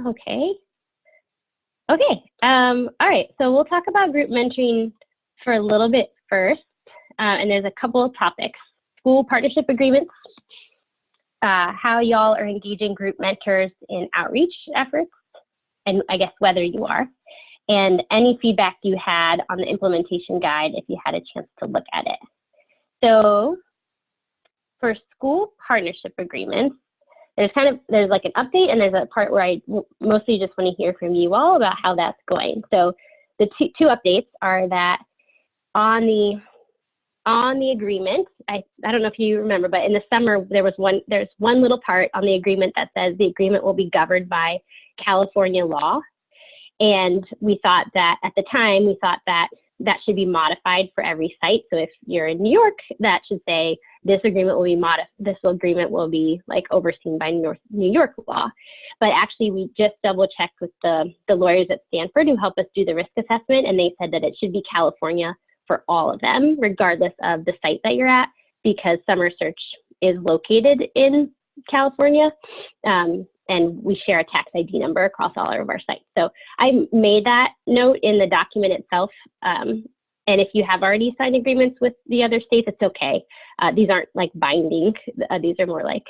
Okay. Okay. All right. So we'll talk about group mentoring for a little bit first. And there's a couple of topics: school partnership agreements, how y'all are engaging group mentors in outreach efforts, and I guess whether you are, and any feedback you had on the implementation guide if you had a chance to look at it. So for school partnership agreements, there's like an update, and there's a part where I mostly just want to hear from you all about how that's going. So the two updates are that on the agreement, I don't know if you remember, but in the summer there's one little part on the agreement that says the agreement will be governed by California law. And we thought that at the time, that should be modified for every site. So if you're in New York, that should say this agreement will be like overseen by New York law. But actually, we just double checked with the lawyers at Stanford who help us do the risk assessment, and they said that it should be California for all of them, regardless of the site that you're at, because Summer Search is located in California. And we share a tax ID number across all of our sites. So I made that note in the document itself. And if you have already signed agreements with the other states, it's okay. These aren't like binding. These are more like,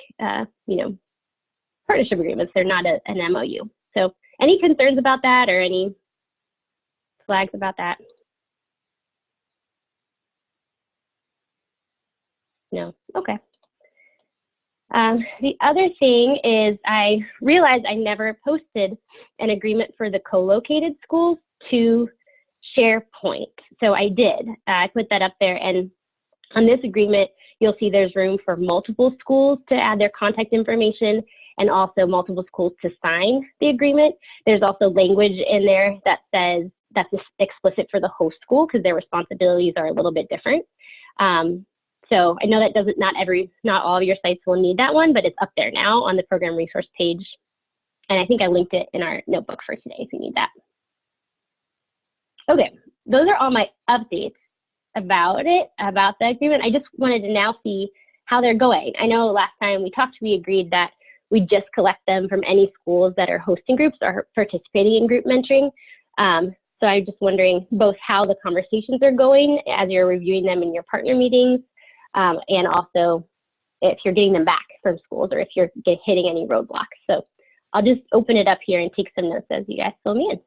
partnership agreements. They're not an MOU. So any concerns about that or any flags about that? No? Okay. The other thing is I realized I never posted an agreement for the co-located schools to SharePoint. So I did. I put that up there, and on this agreement, you'll see there's room for multiple schools to add their contact information and also multiple schools to sign the agreement. There's also language in there that says that's explicit for the host school because their responsibilities are a little bit different. So I know that not all of your sites will need that one, but it's up there now on the program resource page. And I think I linked it in our notebook for today if you need that. Okay, those are all my updates about the agreement. I just wanted to now see how they're going. I know last time we talked, we agreed that we just collect them from any schools that are hosting groups or participating in group mentoring. So I'm just wondering both how the conversations are going as you're reviewing them in your partner meetings, and also if you're getting them back from schools or if you're hitting any roadblocks. So I'll just open it up here and take some notes as you guys fill me in.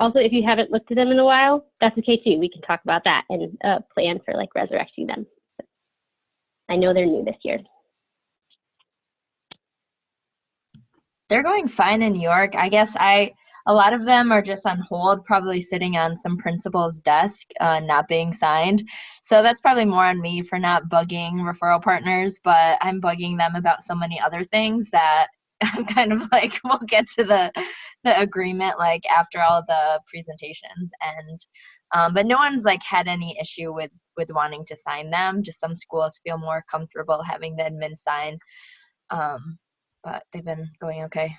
Also, if you haven't looked at them in a while, that's okay too. We can talk about that and plan for like resurrecting them. I know they're new this year. They're going fine in New York. I guess a lot of them are just on hold, probably sitting on some principal's desk, not being signed. So that's probably more on me for not bugging referral partners, but I'm bugging them about so many other things that I'm kind of like, we'll get to the agreement like after all the presentations. And but no one's like had any issue with wanting to sign them. Just some schools feel more comfortable having the admin sign. But they've been going okay.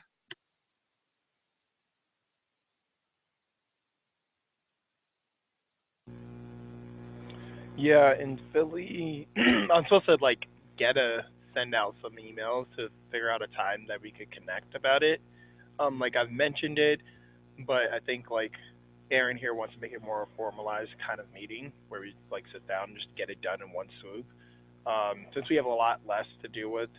Yeah, in Philly, I'm supposed to like send out some emails to figure out a time that we could connect about it. Like I've mentioned it, but I think like Aaron here wants to make it more a formalized kind of meeting where we like sit down and just get it done in one swoop. Since we have a lot less to deal with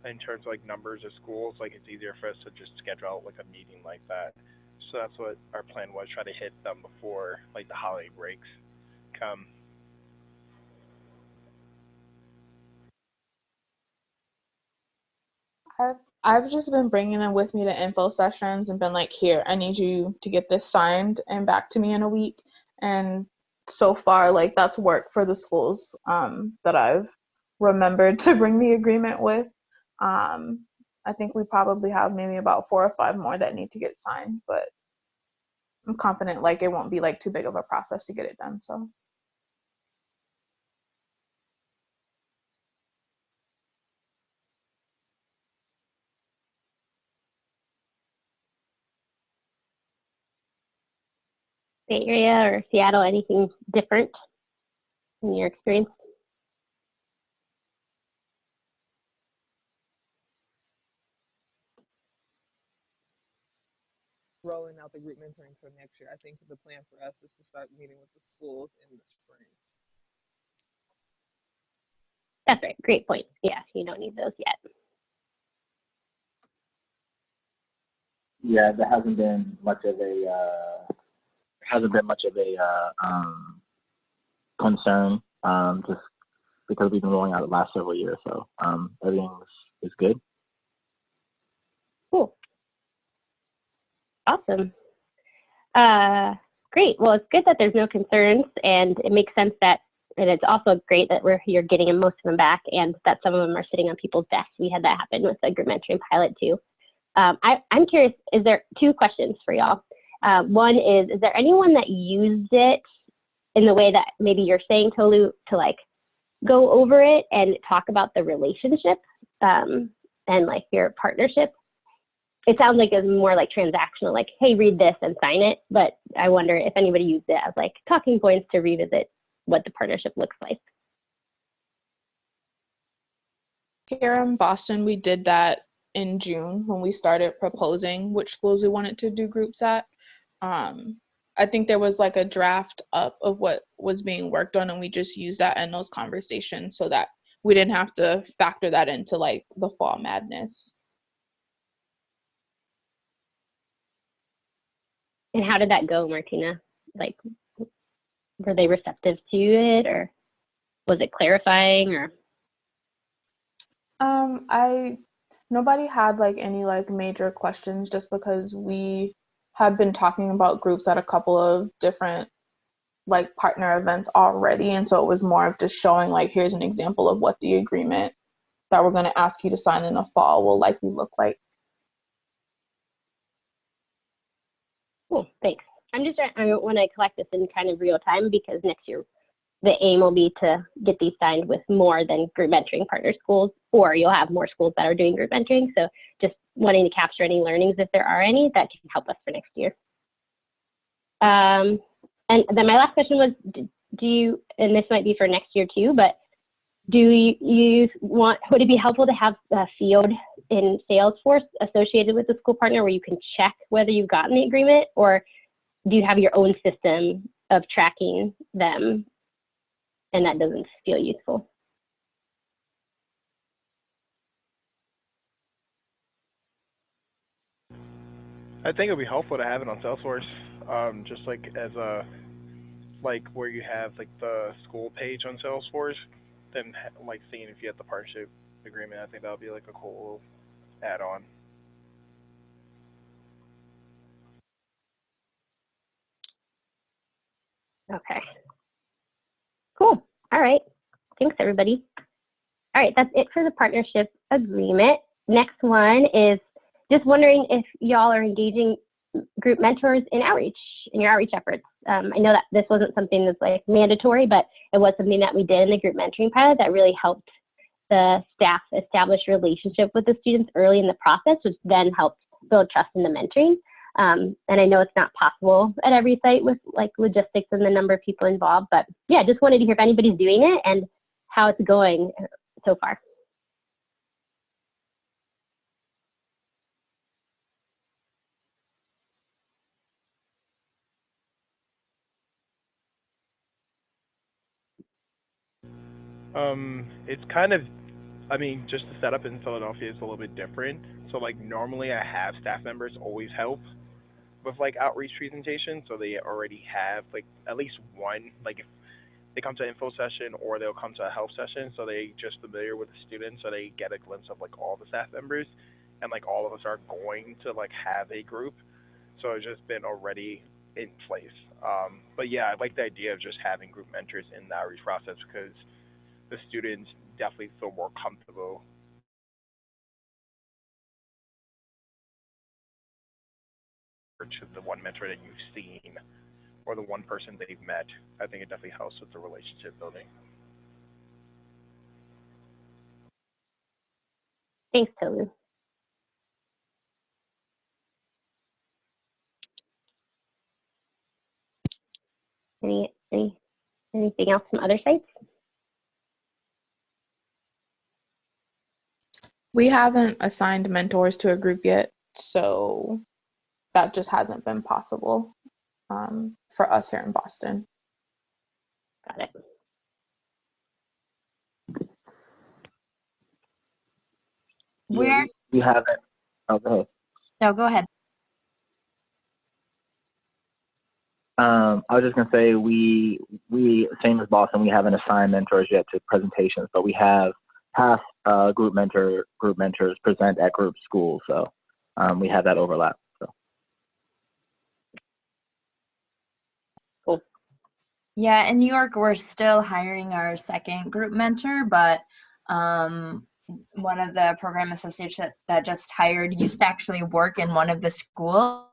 in terms of like numbers of schools, like it's easier for us to just schedule out like a meeting like that. So that's what our plan was, try to hit them before like the holiday breaks come. I've just been bringing them with me to info sessions and been like, here, I need you to get this signed and back to me in a week. And so far, like that's worked for the schools that I've remembered to bring the agreement with. I think we probably have maybe about 4 or 5 more that need to get signed, but I'm confident like it won't be like too big of a process to get it done. So. Bay Area or Seattle, anything different in your experience? Rolling out the group mentoring for next year. I think the plan for us is to start meeting with the schools in the spring. That's right. Great point. Yeah, you don't need those yet. Yeah, there hasn't been much of a concern, just because we've been rolling out the last several years. So everything is good. Cool. Awesome. Great. Well, it's good that there's no concerns, and it makes sense that, and it's also great that you're getting most of them back, and that some of them are sitting on people's desks. We had that happen with the group mentoring pilot too. I'm curious, is there two questions for y'all? One is there anyone that used it in the way that maybe you're saying, Tolu, to like go over it and talk about the relationship and like your partnership? It sounds like it's more like transactional, like, hey, read this and sign it. But I wonder if anybody used it as like talking points to revisit what the partnership looks like. Here in Boston, we did that in June when we started proposing which schools we wanted to do groups at. I think there was like a draft up of what was being worked on, and we just used that in those conversations so that we didn't have to factor that into like the fall madness. And how did that go, Martina? Like, were they receptive to it, or was it clarifying, or? Nobody had like any like major questions, just because we had been talking about groups at a couple of different like partner events already, and so it was more of just showing like, here's an example of what the agreement that we're going to ask you to sign in the fall will likely look like. Cool, thanks. I'm just trying, I want to collect this in kind of real time, because next year the aim will be to get these signed with more than group mentoring partner schools, or you'll have more schools that are doing group mentoring. So just wanting to capture any learnings, if there are any, that can help us for next year. And then my last question was, do you, and this might be for next year too, but do you want, would it be helpful to have a field in Salesforce associated with the school partner where you can check whether you've gotten the agreement, or do you have your own system of tracking them and that doesn't feel useful? I think it'd be helpful to have it on Salesforce, just like as a, like where you have like the school page on Salesforce, then like seeing if you have the partnership agreement. I think that would be like a cool add-on. Okay. Cool. All right. Thanks, everybody. All right, that's it for the partnership agreement. Next one is just wondering if y'all are engaging group mentors in your outreach efforts. I know that this wasn't something that's like mandatory, but it was something that we did in the group mentoring pilot that really helped the staff establish a relationship with the students early in the process, which then helped build trust in the mentoring. And I know it's not possible at every site with like logistics and the number of people involved, but yeah, just wanted to hear if anybody's doing it and how it's going so far. It's kind of, I mean, just the setup in Philadelphia is a little bit different. So like normally I have staff members always help with like outreach presentations, so they already have like at least one, like if they come to an info session or they'll come to a help session, so they just familiar with the students, so they get a glimpse of like all the staff members, and like all of us are going to like have a group, so it's just been already in place. But yeah, I like the idea of just having group mentors in the outreach process, because the students definitely feel more comfortable to the one mentor that you've seen or the one person they've met. I think it definitely helps with the relationship building. Thanks, Tolu. Anything else from other sites? We haven't assigned mentors to a group yet, so that just hasn't been possible for us here in Boston. Got it. We're We haven't. Oh, go ahead. no, go ahead. I was just gonna say we same as Boston. We haven't assigned mentors yet to presentations, but we have past group mentors present at group schools, so we have that overlap. So cool. Yeah, in New York, we're still hiring our second group mentor, but one of the program associates that just hired used to actually work in one of the schools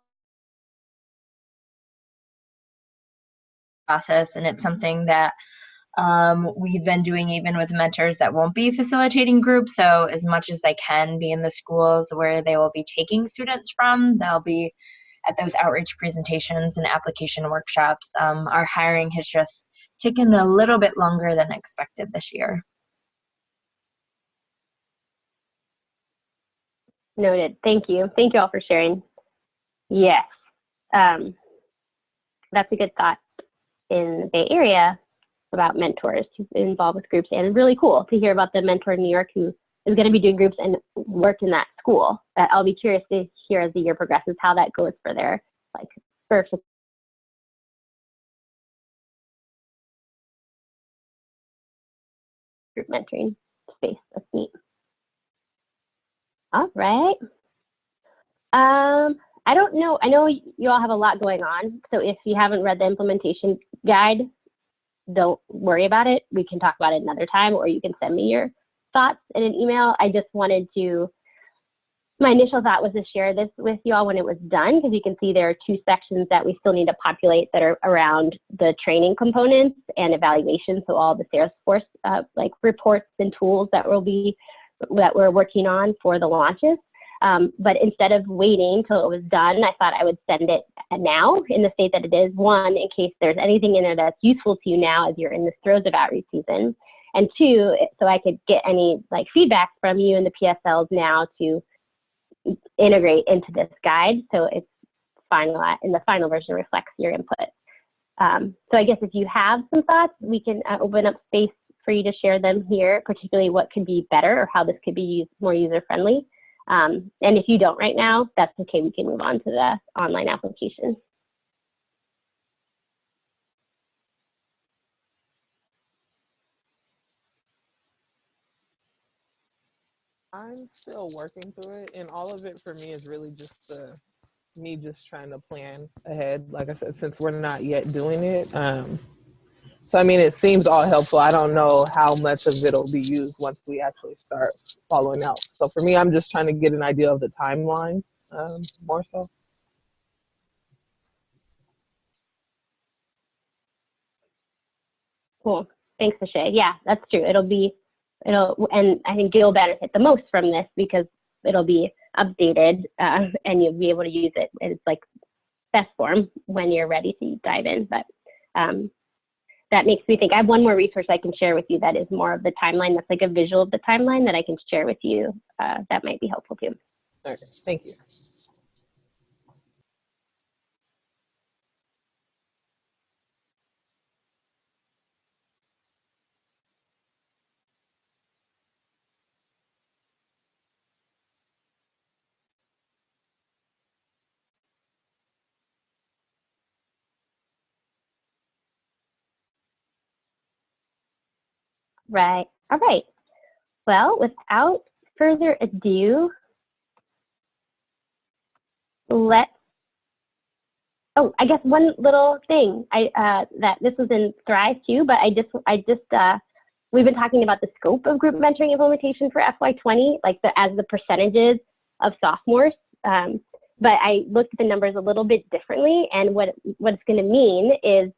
process, and it's something that we've been doing even with mentors that won't be facilitating groups. So as much as they can be in the schools where they will be taking students from, they'll be at those outreach presentations and application workshops. Our hiring has just taken a little bit longer than expected this year. Noted. Thank you. Thank you all for sharing. Yes. That's a good thought in the Bay Area about mentors involved with groups, and really cool to hear about the mentor in New York who is going to be doing groups and worked in that school. I'll be curious to hear as the year progresses how that goes for their first group mentoring space. That's neat. All right. I don't know. I know you all have a lot going on, so if you haven't read the implementation guide, don't worry about it. We can talk about it another time, or you can send me your thoughts in an email. I just wanted to, my initial thought was to share this with you all when it was done, because you can see there are two sections that we still need to populate that are around the training components and evaluation. So all the Salesforce reports and tools that we're working on for the launches. But instead of waiting till it was done, I thought I would send it now in the state that it is. One, in case there's anything in there that's useful to you now as you're in the throes of outreach season. And two, so I could get any feedback from you and the PSLs now to integrate into this guide. So it's final, and the final version reflects your input. So I guess if you have some thoughts, we can open up space for you to share them here, particularly what could be better or how this could be more user-friendly. And if you don't right now, that's okay. We can move on to the online application. I'm still working through it, and all of it for me is really just me just trying to plan ahead. Like I said, since we're not yet doing it, so I mean, it seems all helpful. I don't know how much of it will be used once we actually start following out. So for me, I'm just trying to get an idea of the timeline, more so. Cool. Thanks, Ashay. Yeah, that's true. And I think you'll benefit the most from this because it'll be updated and you'll be able to use it in its best form when you're ready to dive in. But that makes me think I have one more resource I can share with you that is more of the timeline. That's like a visual of the timeline that I can share with you. That might be helpful too. Okay, thank you. Right. All right. Well, without further ado, I guess one little thing that this was in Thrive too, but we've been talking about the scope of group mentoring implementation for FY20, as the percentages of sophomores. But I looked at the numbers a little bit differently, and what it's going to mean is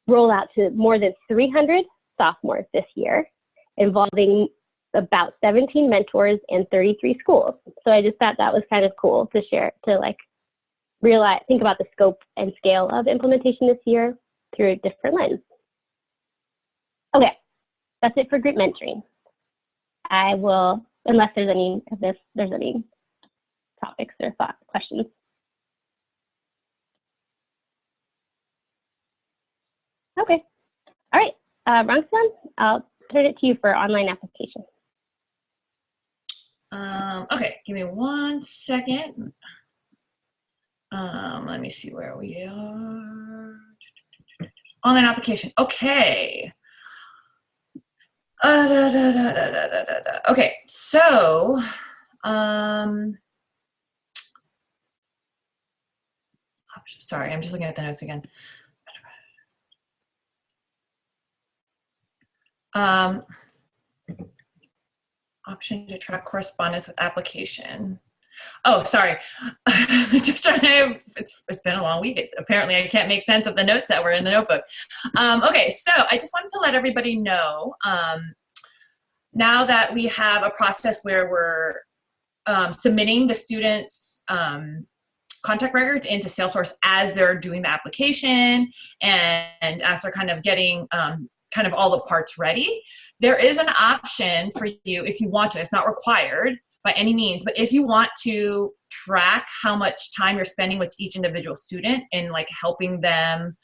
roll out to more than 300 sophomores this year, involving about 17 mentors and 33 schools. So I just thought that was kind of cool to share, to think about the scope and scale of implementation this year. through a different lens. Okay, that's it for group mentoring. I will, unless there's any, if there's any topics or questions. Okay, all right, Rongsan, I'll turn it to you for online application. Okay, give me 1 second. Let me see where we are. Online application. Okay. Okay, so sorry, I'm just looking at the notes again. Option to track correspondence with application. Oh, sorry. Just trying to, it's been a long week. Apparently I can't make sense of the notes that were in the notebook. Okay, so I just wanted to let everybody know, now that we have a process where we're submitting the students' contact records into Salesforce as they're doing the application and as they're kind of getting kind of all the parts ready, there is an option for you if you want to. It's not required by any means, but if you want to track how much time you're spending with each individual student and like helping them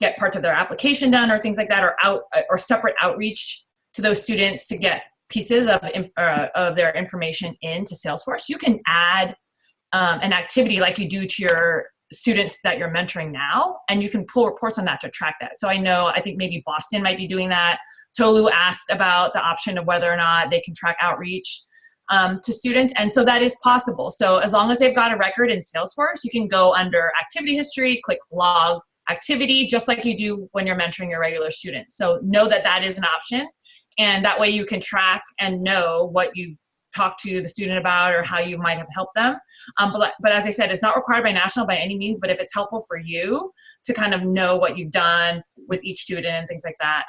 get parts of their application done or things like that, or separate outreach to those students to get pieces of their information into Salesforce, you can add an activity like you do to your students that you're mentoring now, and you can pull reports on that to track that. So I think maybe Boston might be doing that. Tolu asked about the option of whether or not they can track outreach to students, and so that is possible. So as long as they've got a record in Salesforce, you can go under activity history, click log activity, just like you do when you're mentoring your regular students. So know that that is an option, and that way you can track and know what you've talk to the student about or how you might have helped them. But as I said, it's not required by national by any means, but if it's helpful for you to kind of know what you've done with each student and things like that,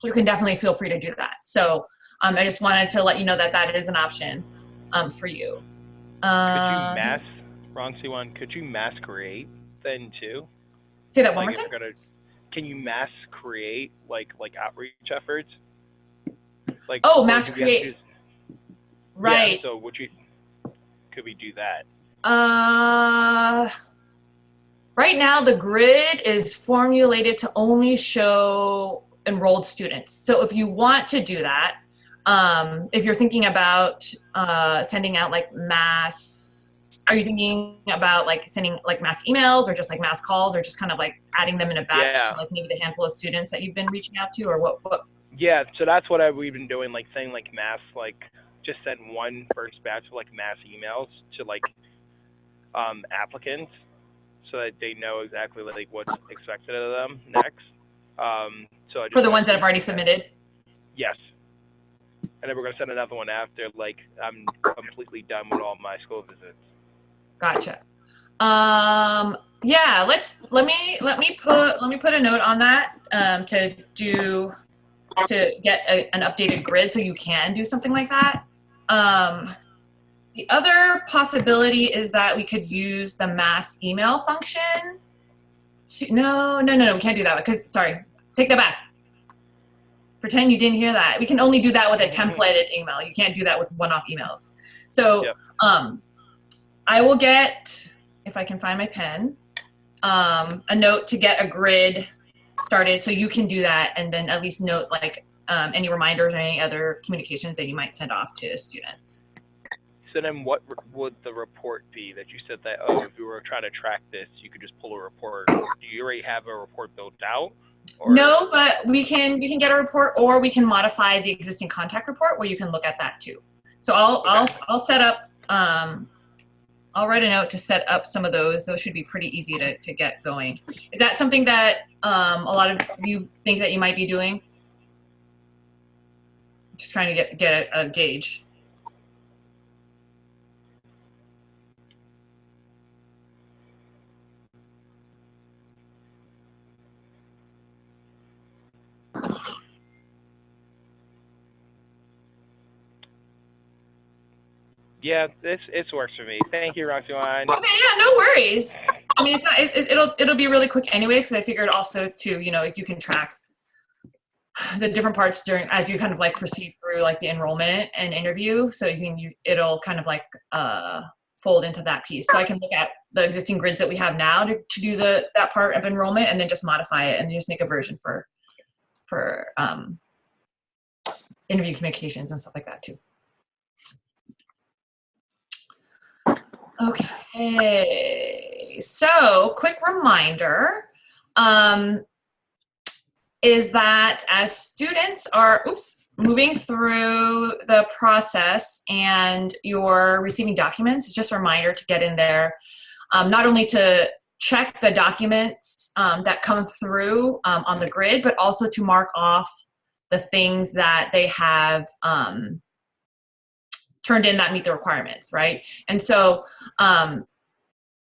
you can definitely feel free to do that. So I just wanted to let you know that that is an option for you. Could you mass create then too? Say that one more time. Can you mass create like outreach efforts? Like, oh, mass create. Right. Yeah, so could we do that? Right now the grid is formulated to only show enrolled students. So if you want to do that, if you're thinking about sending out like are you thinking about like sending like mass emails or just like mass calls or just kind of like adding them in a batch to like maybe the handful of students that you've been reaching out to, or what? Yeah, so that's what we've been doing, like saying like mass, like just send one first batch of like mass emails to like applicants so that they know exactly like what's expected of them next. So for the ones that have already submitted? Yes. And then we're gonna send another one after like I'm completely done with all my school visits. Gotcha. Yeah, let me put a note on that to get an updated grid so you can do something like that. The other possibility is that we could use the mass email function. No, we can't do that because, sorry, take that back. Pretend you didn't hear that. We can only do that with a templated email. You can't do that with one-off emails. So I will get, if I can find my pen, a note to get a grid started so you can do that, and then at least note like any reminders or any other communications that you might send off to students. So then what would the report be that you said that, oh, if you were trying to track this, you could just pull a report? Do you already have a report built out? Or? No, but you can get a report, or we can modify the existing contact report where you can look at that too. So I'll set up, I'll write a note to set up some of those. Those should be pretty easy to get going. Is that something that a lot of you think that you might be doing? Just trying to get a gauge. Yeah, this works for me. Thank you, Roxanne. Okay, yeah, no worries. I mean, it's not, it'll be really quick anyways, because I figured also too, you know, you can track the different parts during, as you kind of like proceed through like the enrollment and interview. So it'll kind of like fold into that piece. So I can look at the existing grids that we have now to do that part of enrollment, and then just modify it and just make a version for interview communications and stuff like that too. Okay, so quick reminder is that as students are moving through the process and you're receiving documents, it's just a reminder to get in there, not only to check the documents that come through on the grid, but also to mark off the things that they have turned in that meet the requirements, right? And so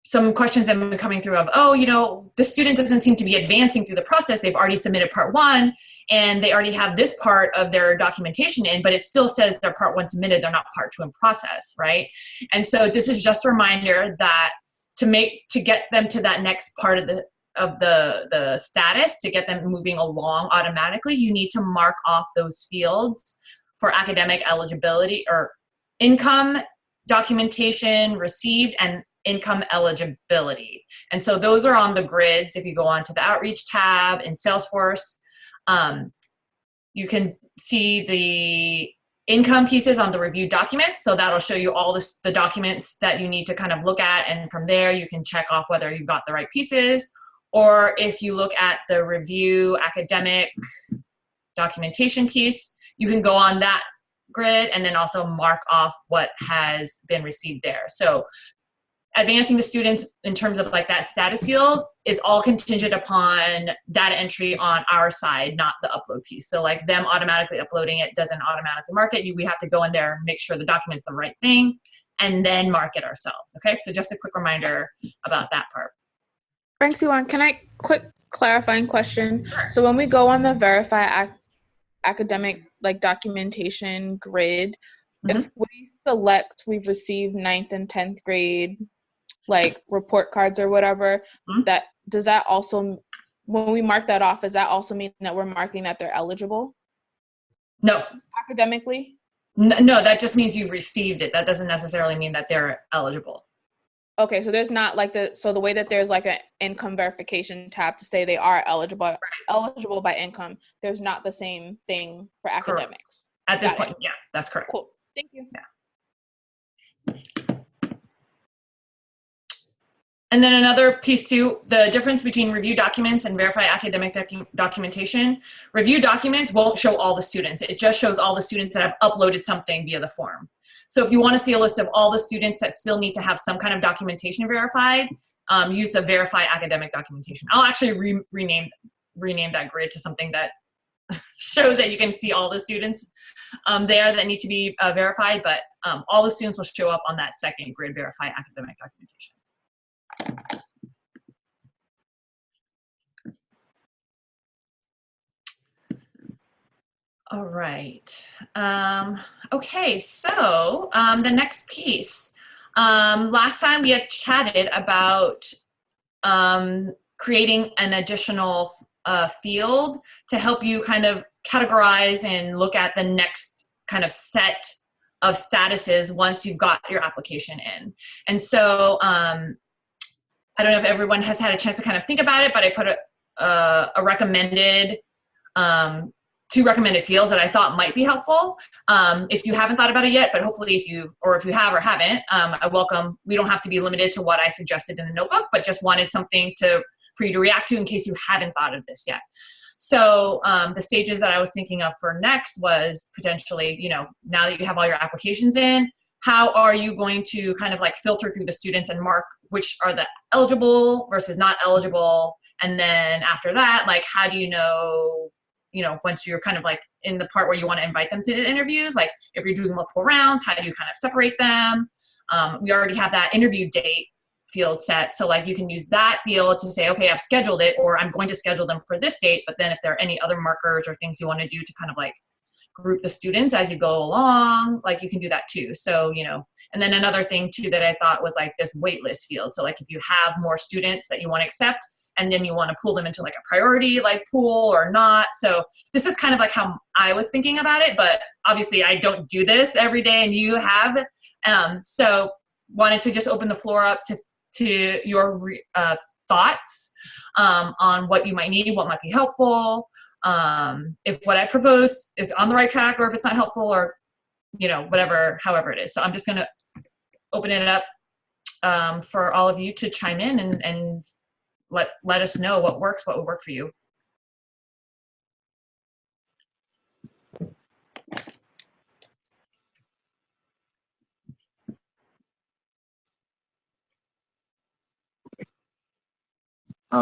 some questions have been coming through of, oh, you know, the student doesn't seem to be advancing through the process. They've already submitted part 1 and they already have this part of their documentation in, but it still says their part 1 submitted, they're not part 2 in process, right? And so this is just a reminder that to get them to that next part of the status, to get them moving along automatically, you need to mark off those fields for academic eligibility or income, documentation received, and income eligibility. And so those are on the grids. If you go on to the outreach tab in Salesforce, you can see the income pieces on the review documents. So that'll show you all the documents that you need to kind of look at. And from there, you can check off whether you got the right pieces. Or if you look at the review academic documentation piece, you can go on that grid and then also mark off what has been received there. So advancing the students in terms of like that status field is all contingent upon data entry on our side, not the upload piece. So like them automatically uploading it doesn't automatically mark it. We have to go in there, make sure the document's the right thing, and then mark it ourselves. Okay, so just a quick reminder about that part. Thanks, Yuan. Can I quick clarifying question? Sure. So when we go on the verify academic like documentation grid, if we select we've received 9th and 10th grade like report cards or whatever, that does that also, when we mark that off, does that also mean that we're marking that they're eligible? No. Academically? No, that just means you've received it. That doesn't necessarily mean that they're eligible. Okay, so there's not like the way that there's like an income verification tab to say they are eligible by income, there's not the same thing for academics. Correct. At this point, yeah, that's correct. Cool. Thank you. Yeah. And then another piece too, the difference between review documents and verify academic documentation. Review documents won't show all the students. It just shows all the students that have uploaded something via the form. So if you want to see a list of all the students that still need to have some kind of documentation verified, use the verify academic documentation. I'll actually rename that grid to something that shows that you can see all the students there that need to be verified, but all the students will show up on that second grid, verify academic documentation. All right. Okay, so the next piece. Last time we had chatted about creating an additional field to help you kind of categorize and look at the next kind of set of statuses once you've got your application in. And so I don't know if everyone has had a chance to kind of think about it, but I put a recommended, 2 recommended fields that I thought might be helpful. If you haven't thought about it yet, but hopefully if you have or haven't, I welcome, we don't have to be limited to what I suggested in the notebook, but just wanted something for you to react to in case you haven't thought of this yet. So the stages that I was thinking of for next was potentially, you know, now that you have all your applications in, how are you going to kind of like filter through the students and mark which are the eligible versus not eligible? And then after that, like, how do you know, once you're kind of like in the part where you want to invite them to the interviews, like if you're doing multiple rounds, how do you kind of separate them? We already have that interview date field set. So like you can use that field to say, okay, I've scheduled it, or I'm going to schedule them for this date. But then if there are any other markers or things you want to do to kind of like group the students as you go along, like you can do that too. So, and then another thing too that I thought was like this waitlist field. So like if you have more students that you want to accept and then you want to pull them into like a priority like pool or not. So this is kind of like how I was thinking about it, but obviously I don't do this every day and you have. So wanted to just open the floor up to your thoughts on what you might need, what might be helpful, if what I propose is on the right track or if it's not helpful or, whatever, however it is. So I'm just going to open it up for all of you to chime in and let us know what works, what would work for you.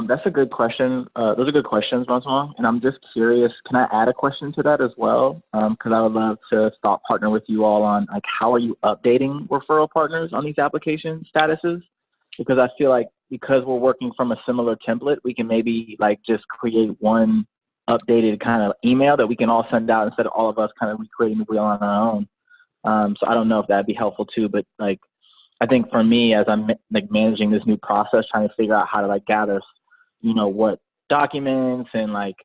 That's a good question. Those are good questions, Bonsoir. And I'm just curious, can I add a question to that as well? Because I would love to start partner with you all on like how are you updating referral partners on these application statuses? Because I feel like because we're working from a similar template, we can maybe like just create one updated kind of email that we can all send out instead of all of us kind of recreating the wheel on our own. So I don't know if that'd be helpful too, but like I think for me as I'm like managing this new process, trying to figure out how to like gather what documents and like,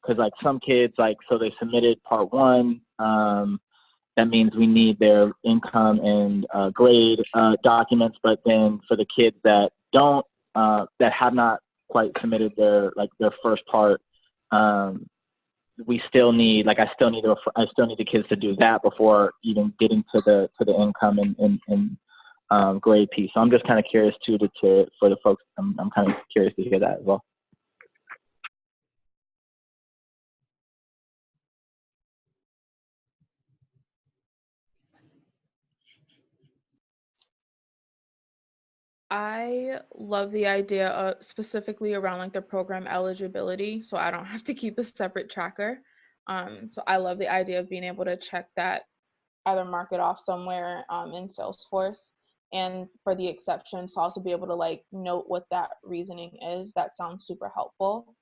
cause like some kids, like, so they submitted part 1, that means we need their income and grade documents. But then for the kids that don't, that have not quite submitted their first part, we still need, like, I still need the kids to do that before even getting to the income and grade piece. So I'm just kind of curious too, for the folks, I'm kind of curious to hear that as well. I love the idea of specifically around like the program eligibility, so I don't have to keep a separate tracker. So I love the idea of being able to check that, either mark it off somewhere in Salesforce, and for the exceptions to also be able to like note what that reasoning is. That sounds super helpful.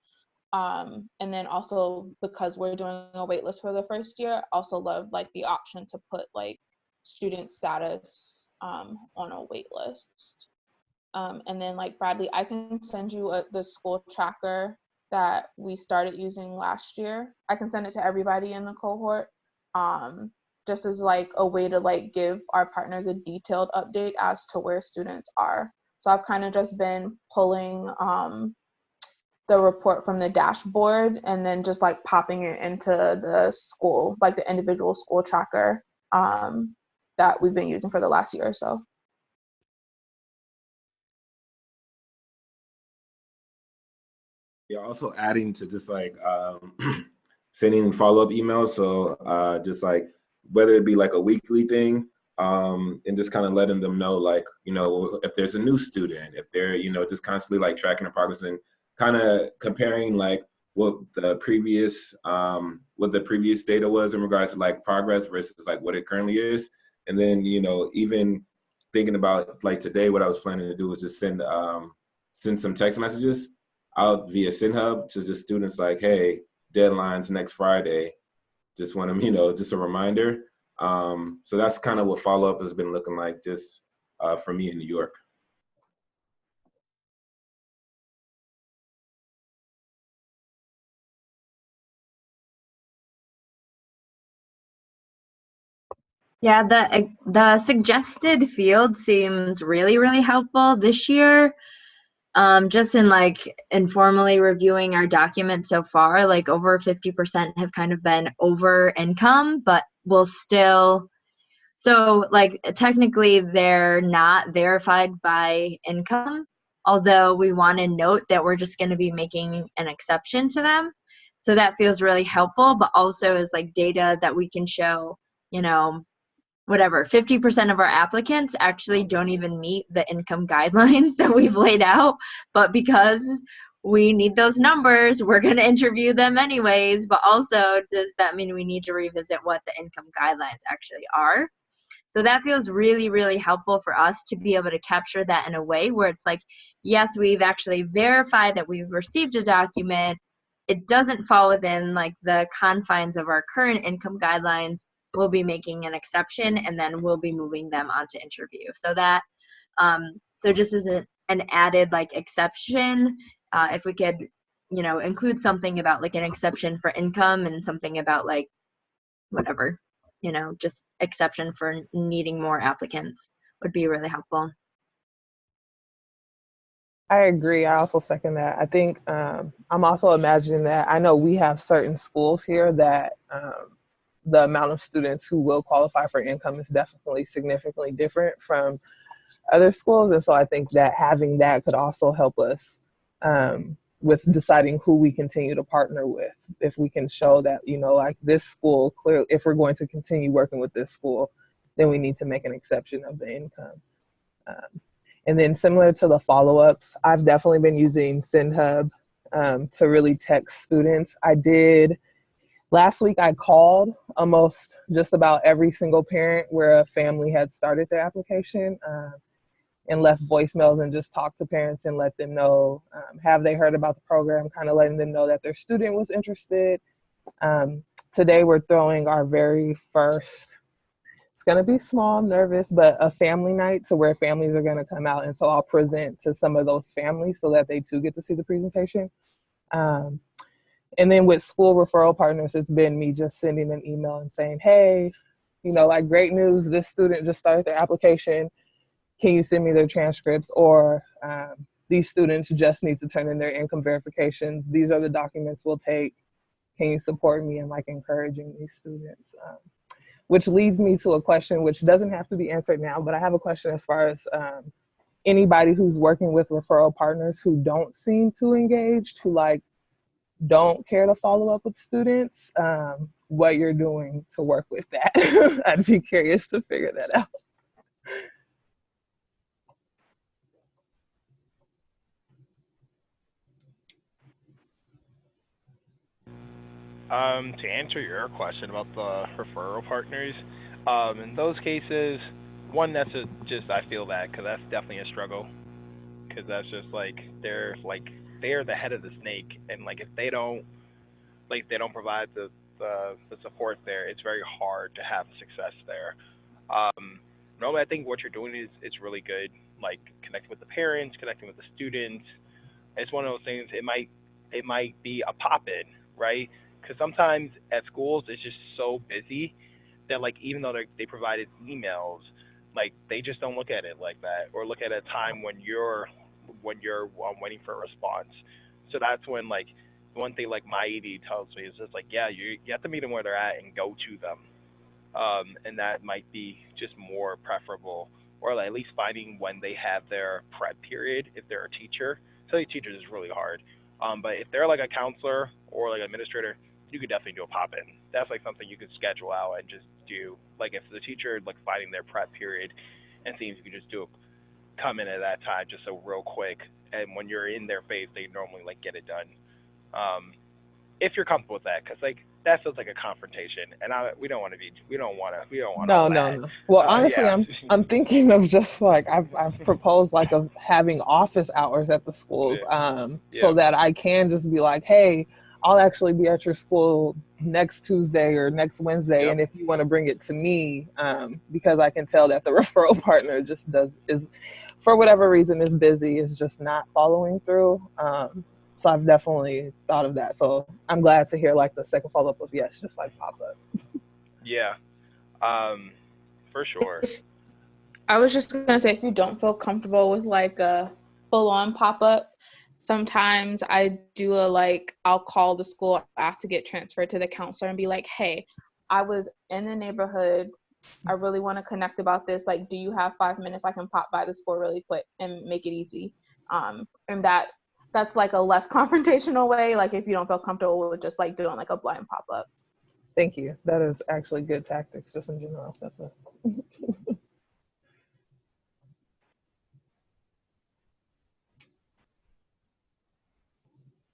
And then also because we're doing a waitlist for the first year, also love like the option to put like student status on a waitlist. And then like Bradley, I can send you the school tracker that we started using last year. I can send it to everybody in the cohort, just as like a way to like give our partners a detailed update as to where students are. So I've kind of just been pulling the report from the dashboard and then just like popping it into the school, like the individual school tracker that we've been using for the last year or so. Yeah, also adding to just like sending follow-up emails. So just like whether it be like a weekly thing, and just kind of letting them know, like, if there's a new student, if they're, just constantly like tracking the progress and kind of comparing like what the previous data was in regards to like progress versus like what it currently is. And then, even thinking about like today, what I was planning to do is just send some text messages out via SendHub to just students like, hey, deadline's next Friday. Just want them, just a reminder. So that's kind of what follow-up has been looking like just for me in New York. Yeah, the suggested field seems really, really helpful this year. Just in like informally reviewing our document so far, like over 50% have kind of been over income, but will still, so like technically they're not verified by income, although we want to note that we're just going to be making an exception to them. So that feels really helpful, but also is like data that we can show, whatever, 50% of our applicants actually don't even meet the income guidelines that we've laid out. But because we need those numbers, we're going to interview them anyways. But also, does that mean we need to revisit what the income guidelines actually are? So that feels really, really helpful for us to be able to capture that in a way where it's like, yes, we've actually verified that we've received a document, it doesn't fall within like the confines of our current income guidelines, we'll be making an exception, and then we'll be moving them onto interview. So that, so just as an added like exception, if we could, you know, include something about like an exception for income and something about like whatever, you know, just exception for needing more applicants would be really helpful. I agree. I also second that. I think I'm also imagining that I know we have certain schools here that the amount of students who will qualify for income is definitely significantly different from other schools. And so I think that having that could also help us with deciding who we continue to partner with. If we can show that, you know, like this school, clearly, if we're going to continue working with this school, then we need to make an exception of the income. And then similar to the follow-ups, I've definitely been using SendHub to really text students. I did, last week I called almost just about every single parent where a family had started their application and left voicemails and just talked to parents and let them know, have they heard about the program, kind of letting them know that their student was interested. Today we're throwing our very first, it's going to be small, nervous, but a family night to where families are going to come out. And so I'll present to some of those families so that they too get to see the presentation. And then with school referral partners, it's been me just sending an email and saying, hey, you know, like great news, this student just started their application. Can you send me their transcripts? Or these students just need to turn in their income verifications. These are the documents we'll take. Can you support me in like encouraging these students? Which leads me to a question which doesn't have to be answered now, but I have a question as far as anybody who's working with referral partners who don't seem too engaged, who like don't care to follow up with students, what you're doing to work with that. I'd be curious to figure that out. To answer your question about the referral partners, in those cases, one, that's just I feel that because that's definitely a struggle. Because that's just like they're the head of the snake, and like if they don't provide the support there, it's very hard to have success there. Normally, I think what you're doing is really good, like connecting with the parents, connecting with the students. It's one of those things. It might be a pop-in, right? Because sometimes at schools it's just so busy that like even though they provided emails, like they just don't look at it like that, or look at a time when you're waiting for a response. So that's when like one thing like my ED tells me is just like, yeah, you have to meet them where they're at and go to them, and that might be just more preferable, or like at least finding when they have their prep period if they're a teacher. So teachers is really hard, but if they're like a counselor or like administrator, you could definitely do a pop in. That's like something you could schedule out and just do. Like if the teacher like finding their prep period and seeing if you could just do come in at that time just so real quick, and when you're in their face they normally like get it done, if you're comfortable with that, because like that feels like a confrontation, and we don't want all that. No. Well, honestly, Yeah. I'm thinking of just like I've proposed like of having office hours at the schools, so that I can just be like, hey, I'll actually be at your school next Tuesday or next Wednesday, and if you want to bring it to me, because I can tell that the referral partner just is for whatever reason is busy, is just not following through. So I've definitely thought of that. So I'm glad to hear like the second follow-up of yes, just like pop up. Yeah, for sure. I was just gonna say, if you don't feel comfortable with like a full-on pop-up, sometimes I do I'll call the school, ask to get transferred to the counselor and be like, hey, I was in the neighborhood, I really want to connect about this. Like, do you have 5 minutes? I can pop by the school really quick and make it easy. And that's like a less confrontational way. Like if you don't feel comfortable with just like doing like a blind pop-up. Thank you. That is actually good tactics just in general. That's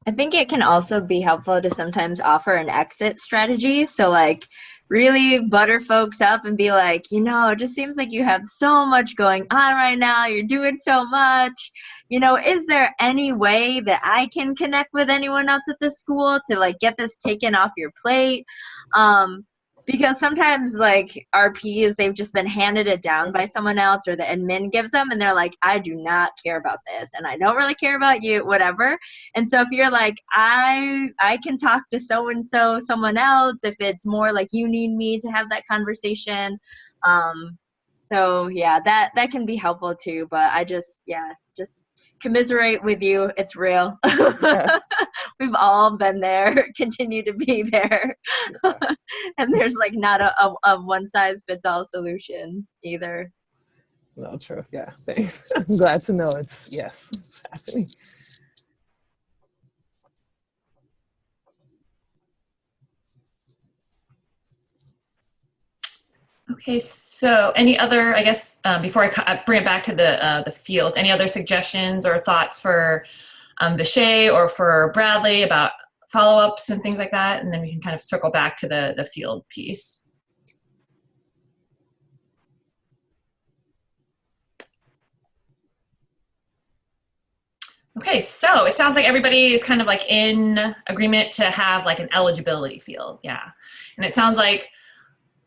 a I think it can also be helpful to sometimes offer an exit strategy. So like really butter folks up and be like, it just seems like you have so much going on right now. You're doing so much. Is there any way that I can connect with anyone else at the school to like get this taken off your plate? Because sometimes like RPs, they've just been handed it down by someone else or the admin gives them and they're like, I do not care about this and I don't really care about you, whatever. And so if you're like, I can talk to so-and-so, someone else, if it's more like you need me to have that conversation. So yeah, that can be helpful too, but I just commiserate with you. It's real. Yeah. We've all been there, continue to be there. And there's like not a one size fits all solution either. No, true. Yeah, thanks. I'm glad to know it's happening. Okay, so any other, I guess, before I bring it back to the fields, any other suggestions or thoughts for Vishay or for Bradley about follow-ups and things like that? And then we can kind of circle back to the field piece. Okay, so it sounds like everybody is kind of like in agreement to have like an eligibility field, yeah. And it sounds like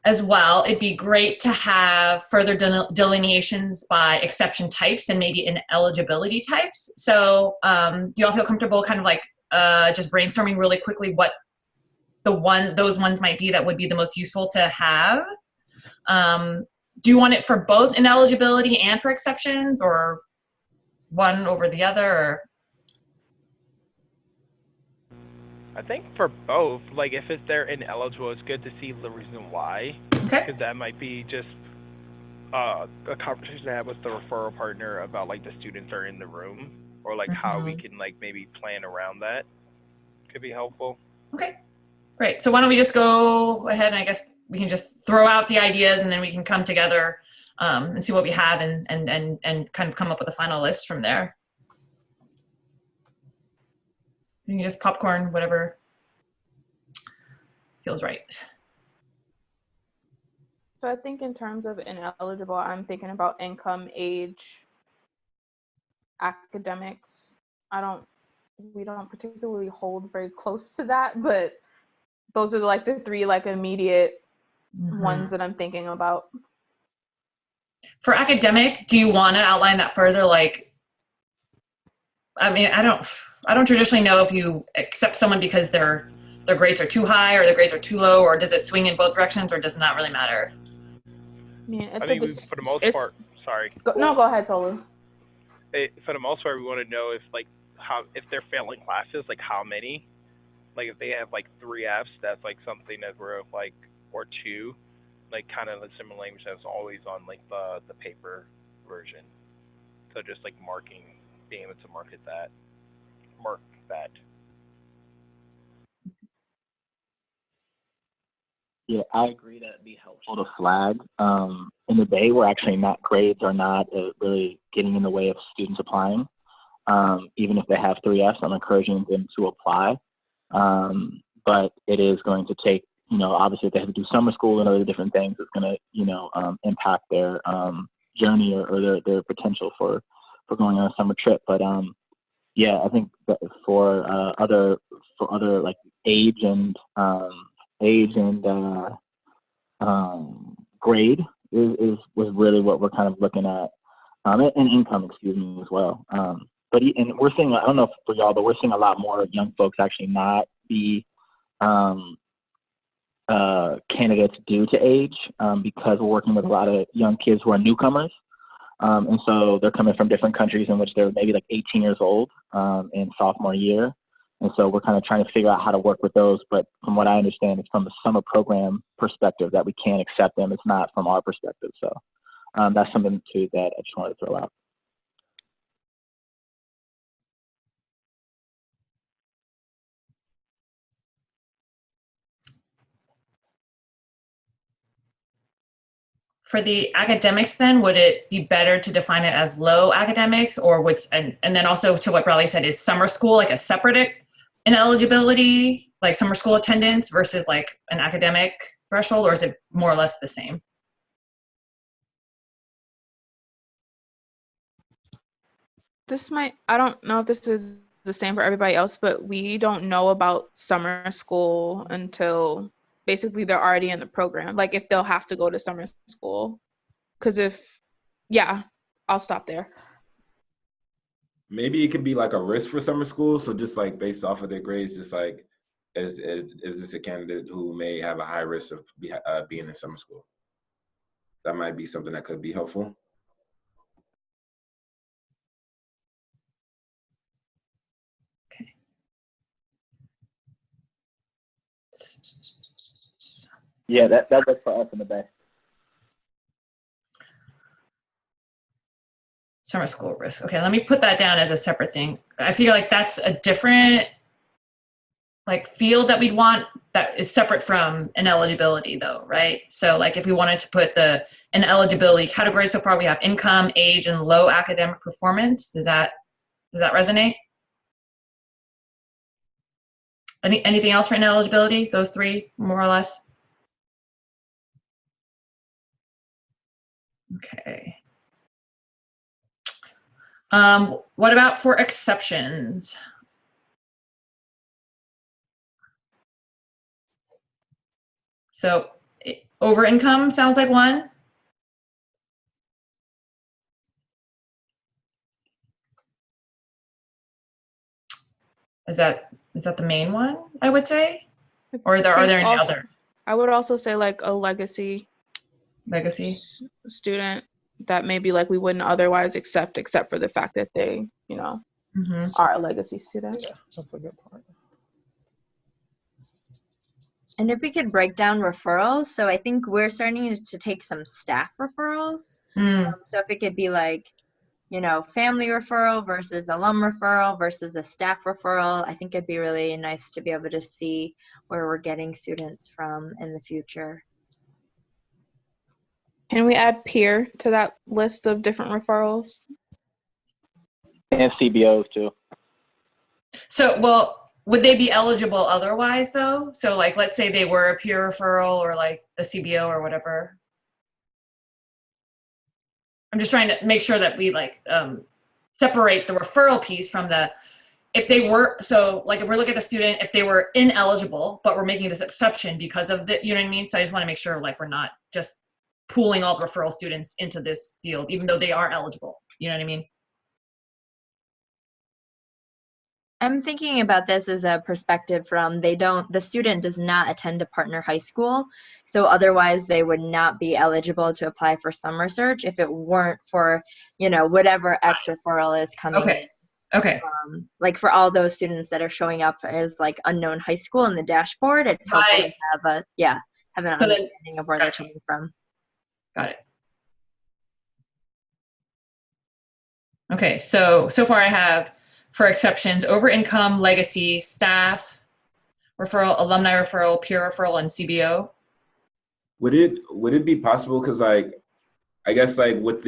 as well, it'd be great to have further delineations by exception types and maybe in eligibility types. So do you all feel comfortable kind of like just brainstorming really quickly what those ones might be that would be the most useful to have? Do you want it for both in eligibility and for exceptions, or one over the other? Or? I think for both, like if they're ineligible, it's good to see the reason why. Okay. Because that might be just a conversation to have with the referral partner about like the students are in the room, or like how we can like maybe plan around that. Could be helpful. Okay, great. So why don't we just go ahead and I guess we can just throw out the ideas and then we can come together and see what we have and kind of come up with a final list from there. You can just popcorn whatever feels right. So I think in terms of ineligible, I'm thinking about income, age, academics. We don't particularly hold very close to that, but those are like the three like immediate ones that I'm thinking about. For academic, do you want to outline that further? Like, I mean, I don't traditionally know if you accept someone because their grades are too high or their grades are too low, or does it swing in both directions, or does it not really matter? I think for the most part, sorry. Go ahead, Tolu. For the most part, we want to know if they're failing classes, like how many. Like if they have like 3 Fs, that's like something that we're like, or 2, like kind of the similar language that's always on like the paper version. So just like being able to mark that. Yeah, I agree that it'd be helpful to flag. In the day where actually grades are not really getting in the way of students applying. Even if they have 3 Fs, I'm encouraging them to apply. But it is going to take, obviously if they have to do summer school and other different things, it's going to, impact their journey or their potential for going on a summer trip. But yeah, I think that for other like age and grade was really what we're kind of looking at, and income, excuse me, as well. But and we're seeing, I don't know if for y'all, but we're seeing a lot more young folks actually not be candidates due to age, because we're working with a lot of young kids who are newcomers. And so they're coming from different countries in which they're maybe like 18 years old in sophomore year. And so we're kind of trying to figure out how to work with those. But from what I understand, it's from the summer program perspective that we can't accept them. It's not from our perspective. So that's something too that I just wanted to throw out. For the academics then, would it be better to define it as low academics, or and then also to what Bradley said, is summer school like a separate ineligibility, like summer school attendance versus like an academic threshold, or is it more or less the same? I don't know if this is the same for everybody else, but we don't know about summer school until basically they're already in the program. Like if they'll have to go to summer school. Because I'll stop there. Maybe it could be like a risk for summer school. So just like based off of their grades, just like, is this a candidate who may have a high risk of being in summer school? That might be something that could be helpful. Okay. Yeah, that works for us in the Bay. Summer school risk. Okay, let me put that down as a separate thing. I feel like that's a different like field that we'd want that is separate from ineligibility though, right? So like if we wanted to put the ineligibility category, so far we have income, age, and low academic performance. Does that resonate? Anything else for ineligibility? Those three, more or less? Okay. What about for exceptions? So over income sounds like one. Is that the main one, I would say? Or are there any other? I would also say like a legacy student that maybe like we wouldn't otherwise accept except for the fact that they, are a legacy student. Yeah, that's a good part. And if we could break down referrals, so I think we're starting to take some staff referrals. So if it could be like, family referral versus alum referral versus a staff referral, I think it'd be really nice to be able to see where we're getting students from in the future. Can we add peer to that list of different referrals? And CBOs too. So, well, would they be eligible otherwise though? So like, let's say they were a peer referral or like a CBO or whatever. I'm just trying to make sure that we like separate the referral piece from if they were, so like if we look at the student, if they were ineligible, but we're making this exception because of the, you know what I mean? So I just want to make sure like we're not just pooling all the referral students into this field, even though they are eligible. You know what I mean? I'm thinking about this as a perspective from the student does not attend a partner high school. So otherwise they would not be eligible to apply for summer search if it weren't for, whatever X referral is coming in. Okay. Like for all those students that are showing up as like unknown high school in the dashboard, it's helpful to have an understanding of where they're coming from. Got it. Okay, so far I have for exceptions over income, legacy, staff, referral, alumni referral, peer referral, and CBO. Would it be possible, because like I guess like with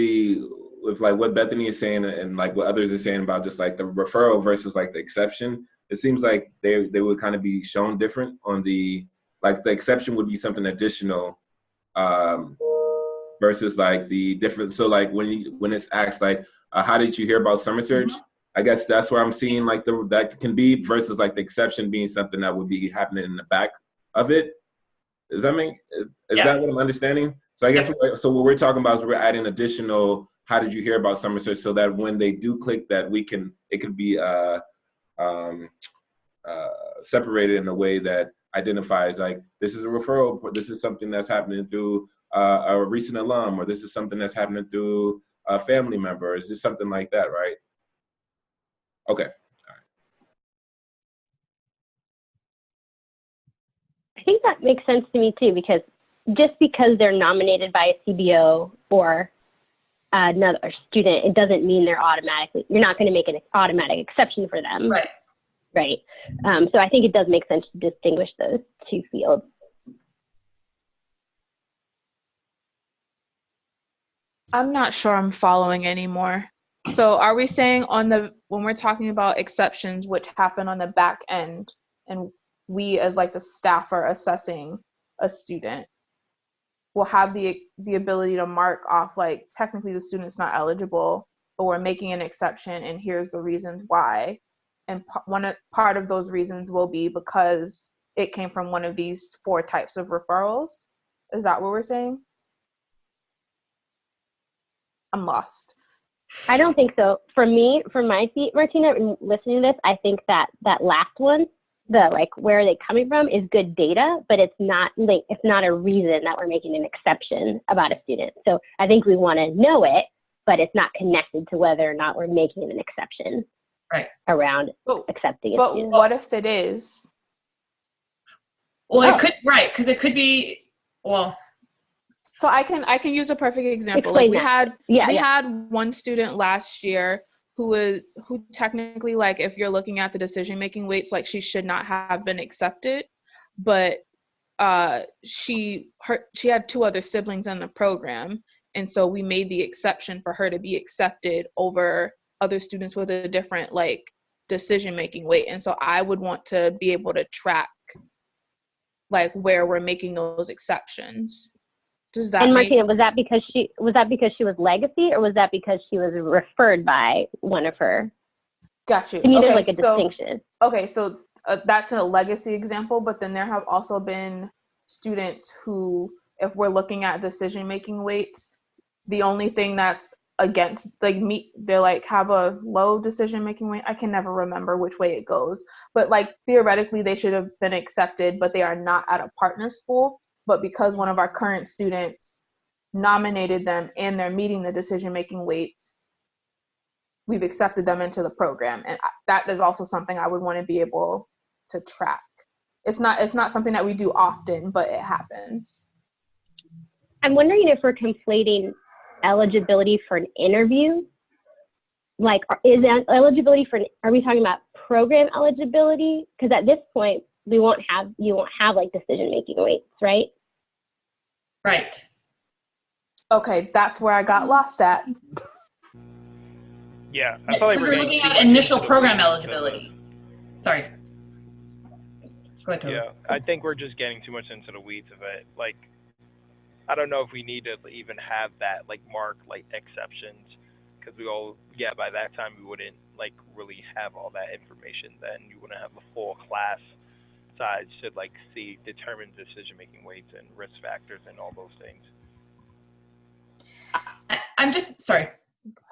like what Bethany is saying and like what others are saying about just like the referral versus like the exception, it seems like they would kind of be shown different on the exception would be something additional versus like the different. So like when it's asked like how did you hear about summer search? I guess that's where I'm seeing like that can be versus like the exception being something that would be happening in the back of it. Does that mean, is that what I'm understanding? So I guess, so what we're talking about is we're adding additional, how did you hear about summer search, so that when they do click that it can be separated in a way that identifies like, this is a referral, this is something that's happening through a recent alum, or this is something that's happening through a family member. Is this something like that, right? Okay. I think that makes sense to me too, because just because they're nominated by a CBO or another student, it doesn't mean you're not going to make an automatic exception for them. Right. Right. So I think it does make sense to distinguish those two fields. I'm not sure I'm following anymore. So are we saying when we're talking about exceptions which happen on the back end, and we as like the staff are assessing a student, will have the ability to mark off like technically the student's not eligible, but we're making an exception and here's the reasons why. And part of those reasons will be because it came from one of these 4 types of referrals. Is that what we're saying? I'm lost. I don't think so. For me, for my seat, Martina, listening to this, I think that last one, the like where are they coming from, is good data, but it's not a reason that we're making an exception about a student. So I think we want to know it, but it's not connected to whether or not we're making an exception around accepting a student. But what if it is? Well, it could, right, because it could be, well. So I can use a perfect example. Explain like we that. had one student last year who technically, like, if you're looking at the decision making weights, like, she should not have been accepted, but she had 2 other siblings in the program, and so we made the exception for her to be accepted over other students with a different like decision making weight. And so I would want to be able to track like where we're making those exceptions. Does that Martina, was that because she was legacy, or was that because she was referred by one of her? Got you. You needed like a distinction. Okay, so that's a legacy example, but then there have also been students who, if we're looking at decision-making weights, the only thing that's against, like, they like have a low decision-making weight. I can never remember which way it goes, but like theoretically they should have been accepted, but they are not at a partner school. But because one of our current students nominated them and they're meeting the decision-making weights, we've accepted them into the program. And that is also something I would want to be able to track. It's not something that we do often, but it happens. I'm wondering if we're conflating eligibility for an interview. Like, is eligibility are we talking about program eligibility? Because at this point, you won't have like decision-making weights, right? Right. Okay, that's where I got lost at. Yeah, I feel like we're looking at initial program eligibility. Sorry. Go ahead, Toby. Yeah, I think we're just getting too much into the weeds of it. Like, I don't know if we need to even have that, like, mark, like, exceptions, because by that time we wouldn't, like, really have all that information. Then you wouldn't have the full class size to, like, determine decision-making weights and risk factors and all those things. I'm just, sorry.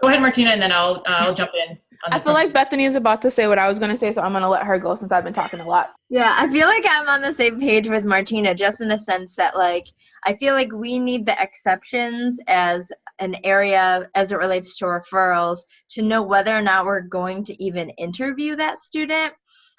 Go ahead, Martina, and then I'll jump in. I feel like Bethany is about to say what I was going to say, so I'm going to let her go since I've been talking a lot. Yeah, I feel like I'm on the same page with Martina, just in the sense that, like, I feel like we need the exceptions as an area as it relates to referrals to know whether or not we're going to even interview that student.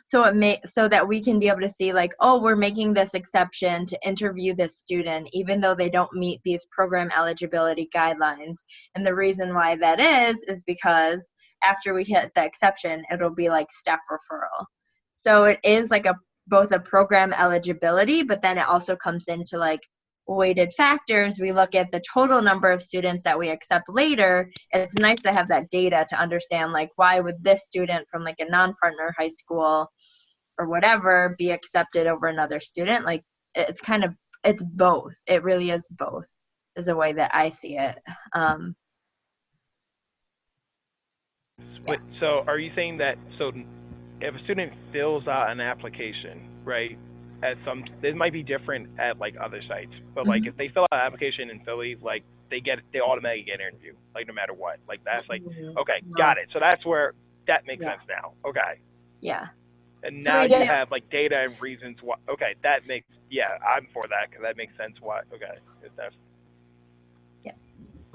So that we can be able to see, like, oh, we're making this exception to interview this student, even though they don't meet these program eligibility guidelines. And the reason why that is because after we hit the exception, it'll be like staff referral. So it is like both a program eligibility, but then it also comes into like weighted factors. We look at the total number of students that we accept later. It's nice to have that data to understand, like, why would this student from like a non-partner high school or whatever be accepted over another student. Like, it's both. It really is both, is a way that I see it. Wait, so are you saying that, so if a student fills out an application, right, it might be different at like other sites, but like if they fill out an application in Philly, like they automatically get an interview, like no matter what. Like that's like, okay, got it. So that's where that makes sense now. Okay. Yeah. And now you have like data and reasons why. Okay, that makes, I'm for that because that makes sense why. Okay, if that's. Yeah.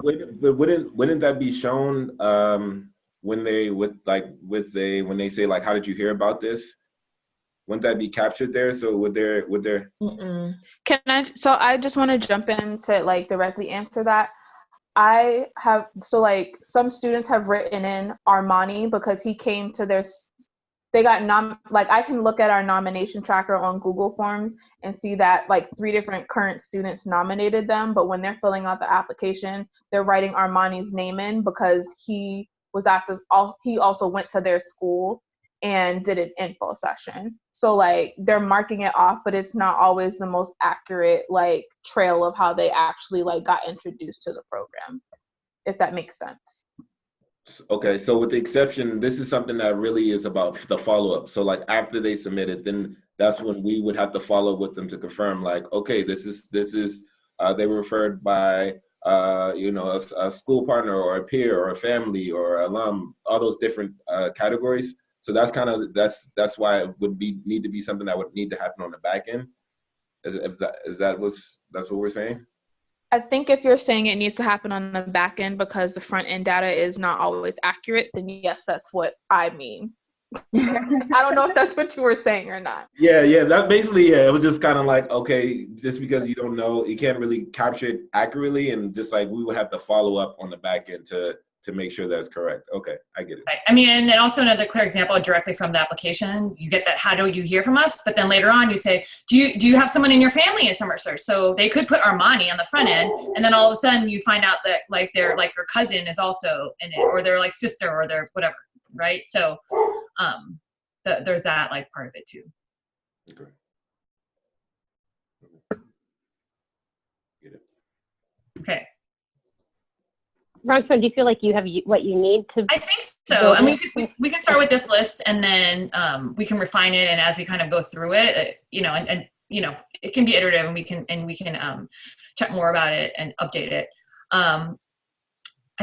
But wouldn't that be shown when they when they say like, how did you hear about this? Wouldn't that be captured there? So would there? So I just want to jump in to like directly answer that. Some students have written in Armani because he came to they got I can look at our nomination tracker on Google Forms and see that like 3 different current students nominated them, but when they're filling out the application, they're writing Armani's name in because he was at this, he also went to their school and did an info session. So like they're marking it off, but it's not always the most accurate like trail of how they actually like got introduced to the program, if that makes sense. Okay, so with the exception, this is something that really is about the follow-up. So like after they submit it, then that's when we would have to follow with them to confirm like, okay, this is they were referred by you know, a school partner or a peer or a family or alum, all those different categories. So that's kind of that's why it would need to be something that would need to happen on the back end. That's what we're saying? I think if you're saying it needs to happen on the back end because the front end data is not always accurate, then yes, that's what I mean. I don't know if that's what you were saying or not. Yeah, that basically, it was just kind of like, okay, just because you don't know, you can't really capture it accurately, and just like we would have to follow up on the back end to make sure that's correct. Okay, I get it. Right. I mean, and then also another clear example directly from the application, you get that, how do you hear from us? But then later on you say, do you have someone in your family in summer search? So they could put Armani on the front end, and then all of a sudden you find out that like their cousin is also in it, or their like sister, or their whatever, right? So there's that like part of it too. Okay. Get it. Okay. Ronson, do you feel like you have what you need to? I think so. And we can start with this list, and then we can refine it. And as we kind of go through it, you know, and you know, it can be iterative, and we can check more about it and update it. I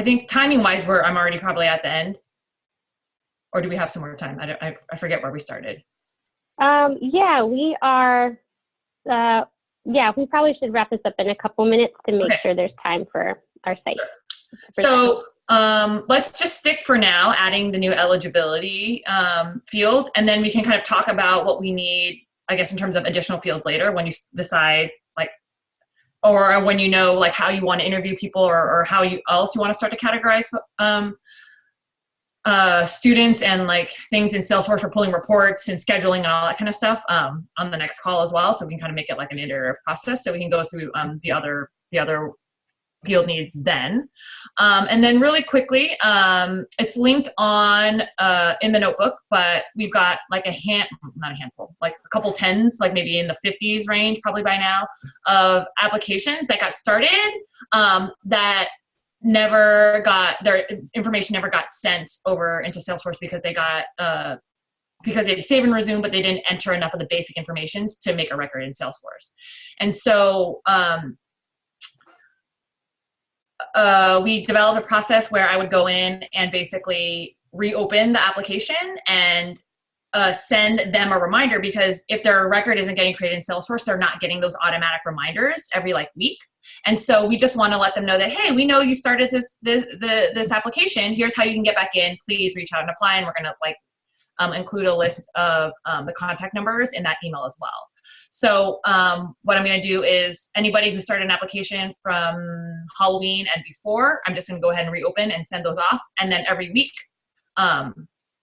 think timing wise, I'm already probably at the end. Or do we have some more time? I forget where we started. Yeah, we are. Yeah, we probably should wrap this up in a couple minutes to make sure there's time for our site. So let's just stick for now, adding the new eligibility field, and then we can kind of talk about what we need, I guess, in terms of additional fields later when you decide, like, or when you know, like, how you want to interview people, or how else you want to start to categorize students and like things in Salesforce for pulling reports and scheduling and all that kind of stuff on the next call as well. So we can kind of make it like an iterative process. So we can go through the other field needs then. And then really quickly, it's linked on in the notebook, but we've got like not a handful, like a couple tens, like maybe in the 50s range, probably by now, of applications that got started that their information never got sent over into Salesforce because they got because they'd save and resume, but they didn't enter enough of the basic informations to make a record in Salesforce. And so we developed a process where I would go in and basically reopen the application and send them a reminder, because if their record isn't getting created in Salesforce, they're not getting those automatic reminders every like week. And so we just want to let them know that, hey, we know you started this application. Here's how you can get back in. Please reach out and apply. And we're going to like include a list of the contact numbers in that email as well. So what I'm going to do is anybody who started an application from Halloween and before, I'm just going to go ahead and reopen and send those off. And then every week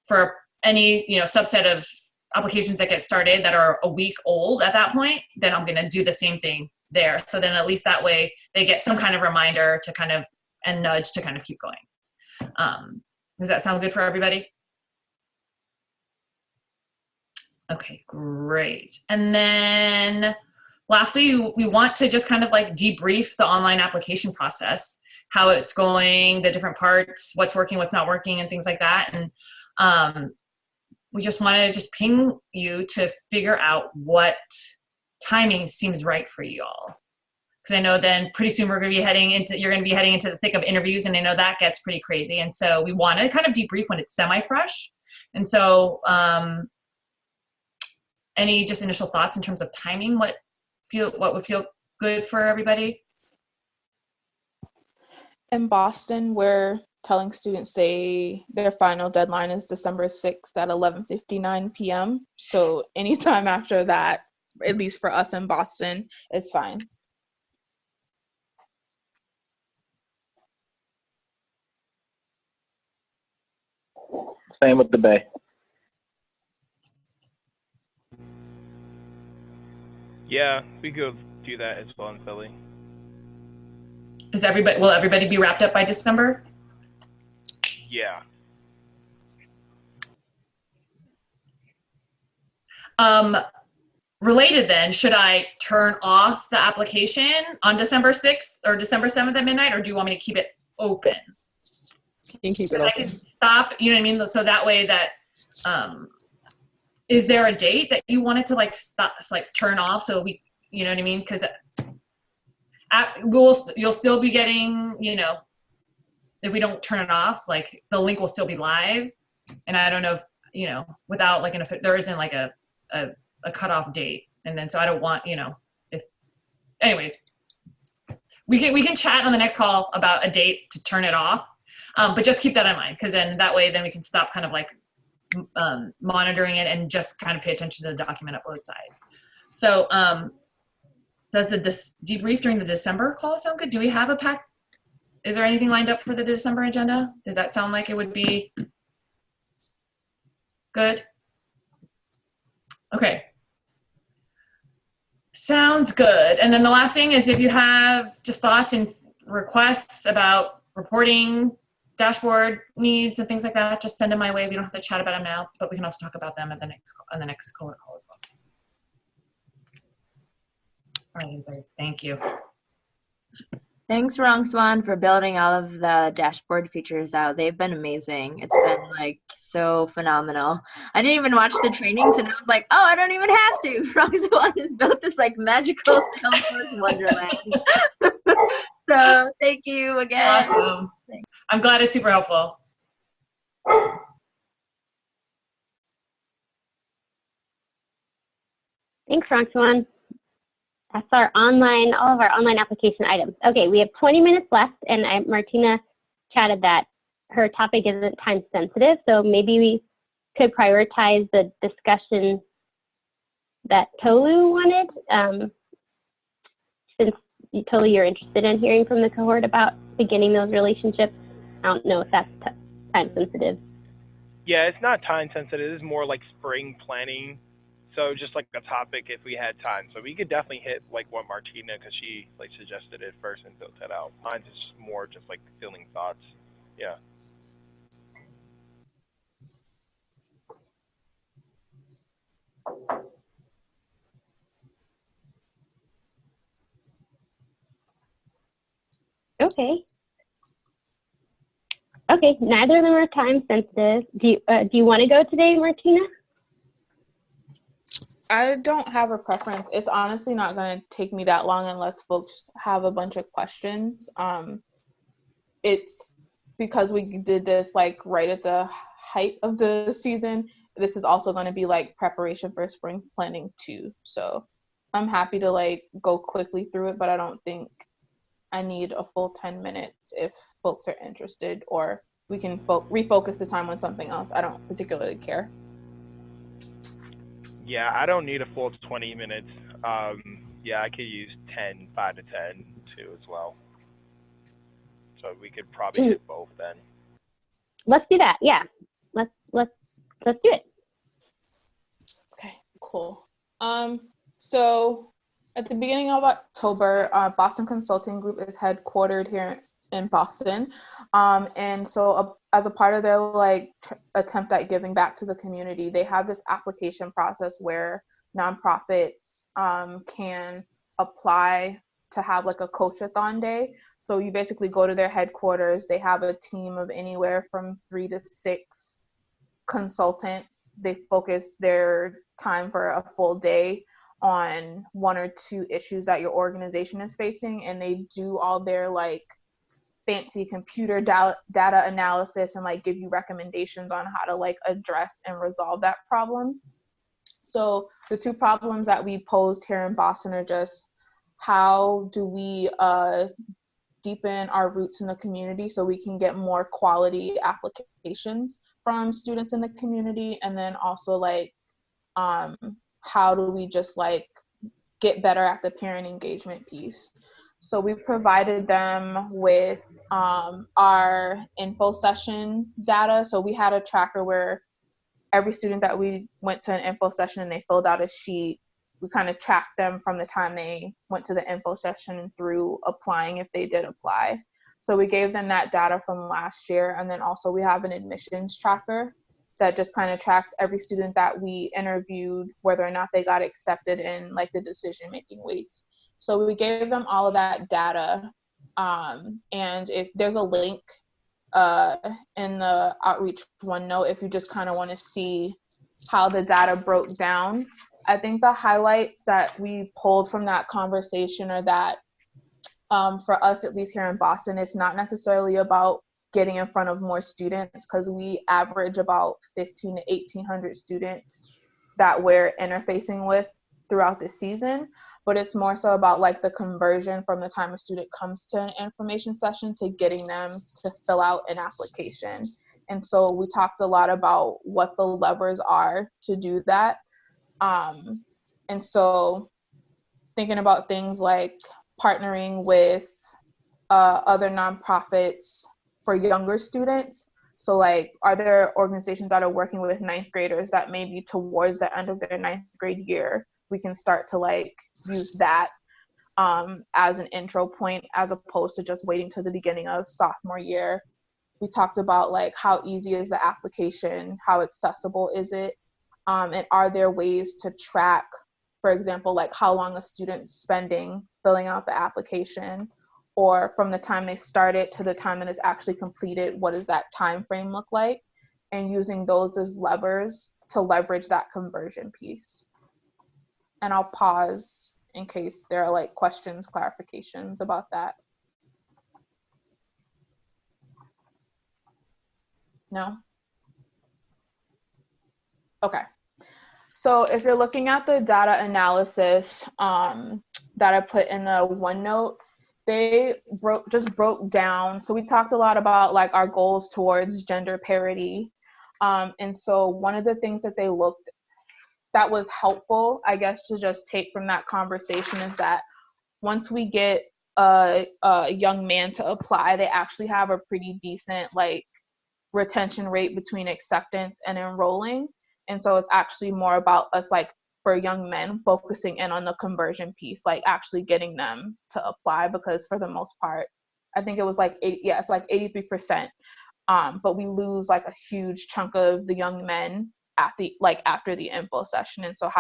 for any subset of applications that get started that are a week old at that point, then I'm going to do the same thing there. So then at least that way they get some kind of reminder to kind of and nudge to kind of keep going. Does that sound good for everybody? Okay, great. And then lastly, we want to just kind of like debrief the online application process, how it's going, the different parts, what's working, what's not working, and things like that. And we just want to just ping you to figure out what timing seems right for you all. Because I know then pretty soon you're going to be heading into the thick of interviews, and I know that gets pretty crazy. And so we want to kind of debrief when it's semi-fresh. And so any just initial thoughts in terms of timing, what would feel good for everybody? In Boston, we're telling students their final deadline is December 6th at 11:59 p.m. So anytime after that, at least for us in Boston, is fine. Same with the Bay. Yeah, we could do that as well in Philly. Will everybody be wrapped up by December? Yeah. Related then, should I turn off the application on December 6th or December 7th at midnight, or do you want me to keep it open? You can keep it I open. can stop, you know what I mean? So that way that, is there a date that you want it to like stop, like turn off so we, you know what I mean? Because you'll still be getting, you know, if we don't turn it off, like the link will still be live. And I don't know if, you know, without like there isn't like a cutoff date. And then, so I don't want, you know, anyways, we can chat on the next call about a date to turn it off. But just keep that in mind, because then that way, then we can stop kind of like monitoring it and just kind of pay attention to the document upload side. So does the debrief during the December call sound good? Do we have a pack? Is there anything lined up for the December agenda? Does that sound like it would be good? Okay. Sounds good. And then the last thing is if you have just thoughts and requests about reporting, dashboard needs and things like that, just send them my way. We don't have to chat about them now, but we can also talk about them at the next cohort call as well. All right, thank you. Thanks, Wrong Swan, for building all of the dashboard features out. They've been amazing. It's been like so phenomenal. I didn't even watch the trainings and I was like, oh, I don't even have to. Wrong Swan has built this like magical Salesforce wonderland. So thank you again. Awesome. Thanks. I'm glad it's super helpful. Thanks, Roxanne. That's all of our online application items. Okay, we have 20 minutes left, and Martina chatted that her topic isn't time sensitive, so maybe we could prioritize the discussion that Tolu wanted, since Tolu, you're interested in hearing from the cohort about beginning those relationships. I don't know if that's time sensitive. Yeah, it's not time sensitive. It's more like spring planning. So just like a topic if we had time. So we could definitely hit like what Martina, because she like suggested it first and built that out. Mine's is more just like filling thoughts. Yeah. Okay. Okay, neither of them are time sensitive. Do you want to go today, Martina? I don't have a preference. It's honestly not going to take me that long unless folks have a bunch of questions. It's because we did this like right at the height of the season. This is also going to be like preparation for spring planning too. So I'm happy to like go quickly through it, but I don't think I need a full 10 minutes if folks are interested, or we can refocus the time on something else. I don't particularly care. Yeah, I don't need a full 20 minutes. Yeah, I could use 5 to 10 too as well. So we could probably hit both then. Let's do that. Yeah, let's do it. Okay, cool. So at the beginning of October, Boston Consulting Group is headquartered here in Boston, and so as a part of their like attempt at giving back to the community, they have this application process where nonprofits can apply to have like a coach-a-thon day. So you basically go to their headquarters. They have a team of anywhere from 3 to 6 consultants. They focus their time for a full day on 1 or 2 issues that your organization is facing, and they do all their like fancy computer data analysis and like give you recommendations on how to like address and resolve that problem. So the 2 problems that we posed here in Boston are just how do we deepen our roots in the community so we can get more quality applications from students in the community, and then also like how do we just like get better at the parent engagement piece. So we provided them with our info session data. So we had a tracker where every student that we went to an info session and they filled out a sheet, we kind of tracked them from the time they went to the info session through applying if they did apply. So we gave them that data from last year. And then also we have an admissions tracker. that just kind of tracks every student that we interviewed, whether or not they got accepted in like the decision-making weights. So we gave them all of that data. And if there's a link in the outreach OneNote, if you just kind of want to see how the data broke down. I think the highlights that we pulled from that conversation are that for us, at least here in Boston, it's not necessarily about getting in front of more students, because we average about 15 to 1,800 students that we're interfacing with throughout the season. But it's more so about like the conversion from the time a student comes to an information session to getting them to fill out an application. And so we talked a lot about what the levers are to do that. And so thinking about things like partnering with other nonprofits for younger students. So like, are there organizations that are working with ninth graders that maybe towards the end of their ninth grade year, we can start to like use that as an intro point, as opposed to just waiting to the beginning of sophomore year. We talked about like, how easy is the application? How accessible is it? And are there ways to track, for example, like how long a student's spending filling out the application, or from the time they start it to the time it is actually completed, what does that time frame look like? And using those as levers to leverage that conversion piece. And I'll pause in case there are like questions, clarifications about that. No? Okay. So if you're looking at the data analysis that I put in the OneNote, they broke down. So we talked a lot about like our goals towards gender parity. And so one of the things that they looked that was helpful, I guess, to just take from that conversation is that once we get a young man to apply, they actually have a pretty decent like retention rate between acceptance and enrolling. And so it's actually more about us, like for young men, focusing in on the conversion piece, like actually getting them to apply, because for the most part, I think it was like it's like 83%. But we lose like a huge chunk of the young men after the info session. And so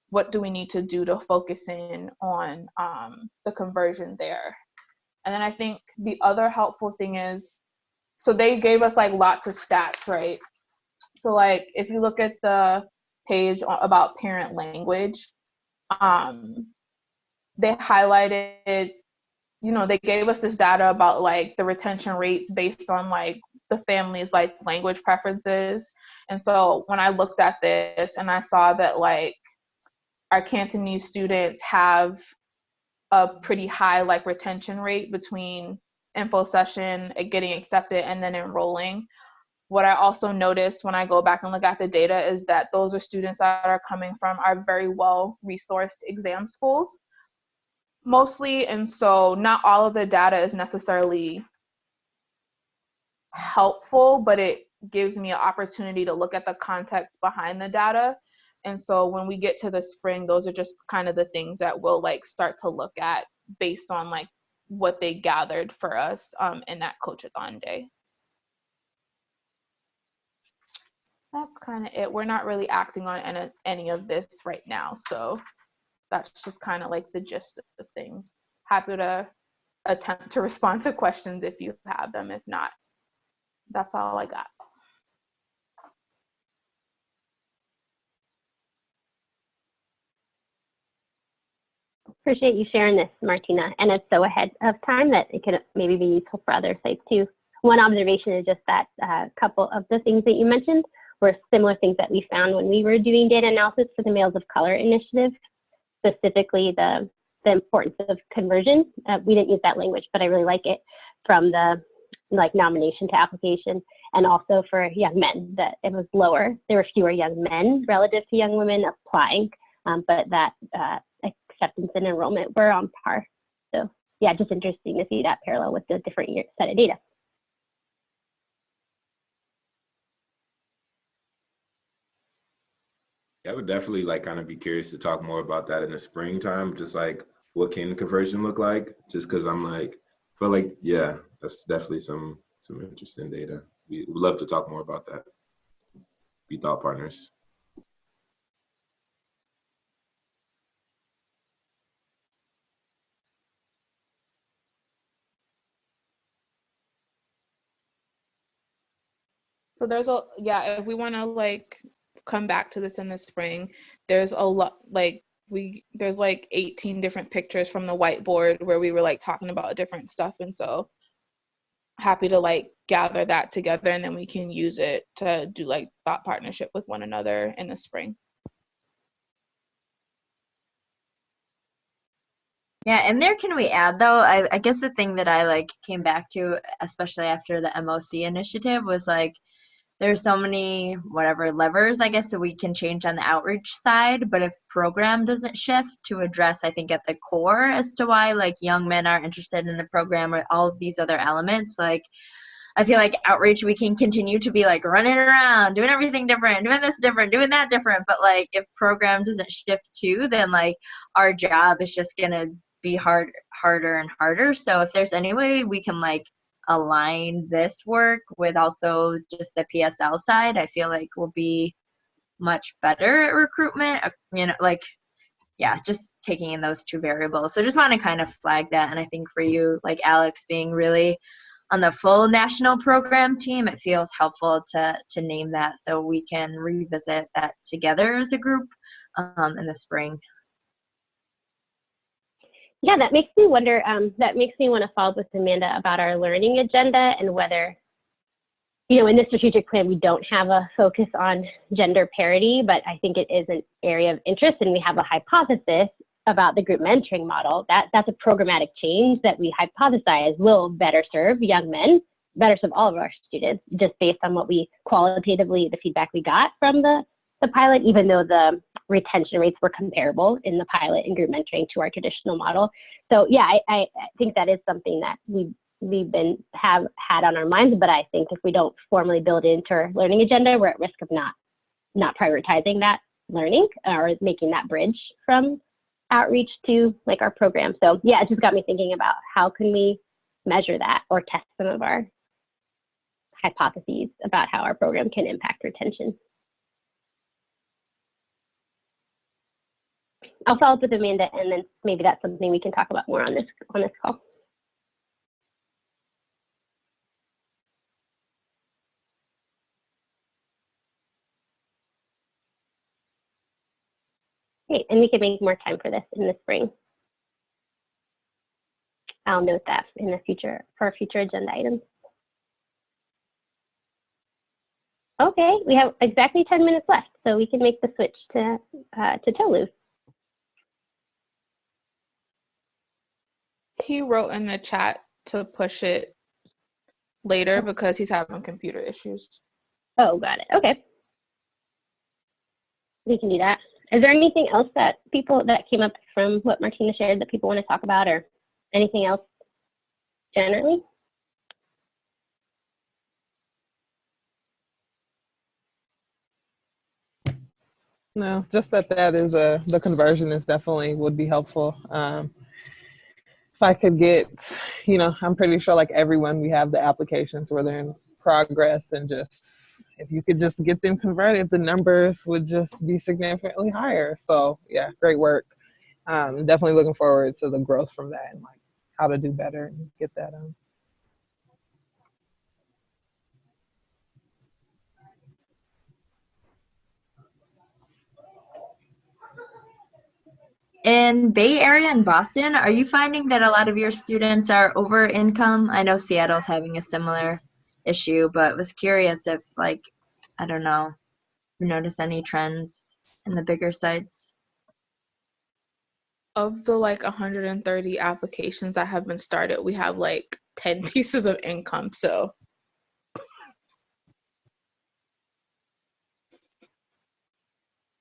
what do we need to do to focus in on the conversion there? And then I think the other helpful thing is, so they gave us like lots of stats, right? So like if you look at the page about parent language, they highlighted, they gave us this data about like the retention rates based on like the family's like language preferences. And so when I looked at this and I saw that like our Cantonese students have a pretty high like retention rate between info session, getting accepted, and then enrolling. What I also noticed when I go back and look at the data is that those are students that are coming from our very well resourced exam schools mostly. And so not all of the data is necessarily helpful, but it gives me an opportunity to look at the context behind the data. And so when we get to the spring, those are just kind of the things that we'll like start to look at based on like what they gathered for us in that coach-a-thon day. That's kind of it. We're not really acting on any of this right now. So that's just kind of like the gist of the things. Happy to attempt to respond to questions if you have them. If not, that's all I got. Appreciate you sharing this, Martina. And it's so ahead of time that it could maybe be useful for other sites too. One observation is just that a couple of the things that you mentioned were similar things that we found when we were doing data analysis for the Males of Color initiative, specifically the importance of conversion. We didn't use that language, but I really like it, from the like nomination to application, and also for young men, that it was lower. There were fewer young men relative to young women applying, but that acceptance and enrollment were on par. So yeah, just interesting to see that parallel with the different set of data. I would definitely like kind of be curious to talk more about that in the springtime, just like what can conversion look like, just because I'm like, feel like, yeah, that's definitely some interesting data. We would love to talk more about that. be thought partners. So there's if we want to like come back to this in the spring, there's a lot there's like 18 different pictures from the whiteboard where we were like talking about different stuff, and so happy to like gather that together, and then we can use it to do like thought partnership with one another in the spring. Yeah, and there can we add though, I guess the thing that I like came back to, especially after the MOC initiative, was like there's so many whatever levers I guess that we can change on the outreach side, but if program doesn't shift to address, I think at the core as to why like young men are interested in the program or all of these other elements, like I feel like outreach, we can continue to be like running around, doing everything different, doing this different, doing that different. But like if program doesn't shift too, then like our job is just going to be harder and harder. So if there's any way we can like align this work with also just the PSL side, I feel like we'll be much better at recruitment, you know, like, yeah, just taking in those two variables. So just want to kind of flag that. And I think for you, like Alex being really on the full national program team, it feels helpful to name that so we can revisit that together as a group in the spring. Yeah, that makes me wonder, that makes me want to follow up with Amanda about our learning agenda and whether, you know, in the strategic plan, we don't have a focus on gender parity, but I think it is an area of interest, and we have a hypothesis about the group mentoring model. That's a programmatic change that we hypothesize will better serve young men, better serve all of our students, just based on what we qualitatively, the feedback we got from the pilot, even though the retention rates were comparable in the pilot and group mentoring to our traditional model. So yeah, I think that is something that we've have had on our minds, but I think if we don't formally build it into our learning agenda, we're at risk of not prioritizing that learning or making that bridge from outreach to like our program. So yeah, it just got me thinking about how can we measure that or test some of our hypotheses about how our program can impact retention. I'll follow up with Amanda, and then maybe that's something we can talk about more on this call. Great, and we can make more time for this in the spring. I'll note that in the future for future agenda items. Okay, we have exactly 10 minutes left, so we can make the switch to Tolu. He wrote in the chat to push it later because he's having computer issues. Oh, got it. Okay. We can do that. Is there anything else that came up from what Martina shared that people want to talk about, or anything else generally? No, just that is the conversion is definitely would be helpful. If I could get, you know, I'm pretty sure like everyone, we have the applications where they're in progress, and just if you could just get them converted, the numbers would just be significantly higher. So yeah, great work. Definitely looking forward to the growth from that and like how to do better and get that on. In Bay Area and Boston, are you finding that a lot of your students are over income? I know Seattle's having a similar issue, but was curious if, like, I don't know, you notice any trends in the bigger sites? Of the like 130 applications that have been started, we have like 10 pieces of income. So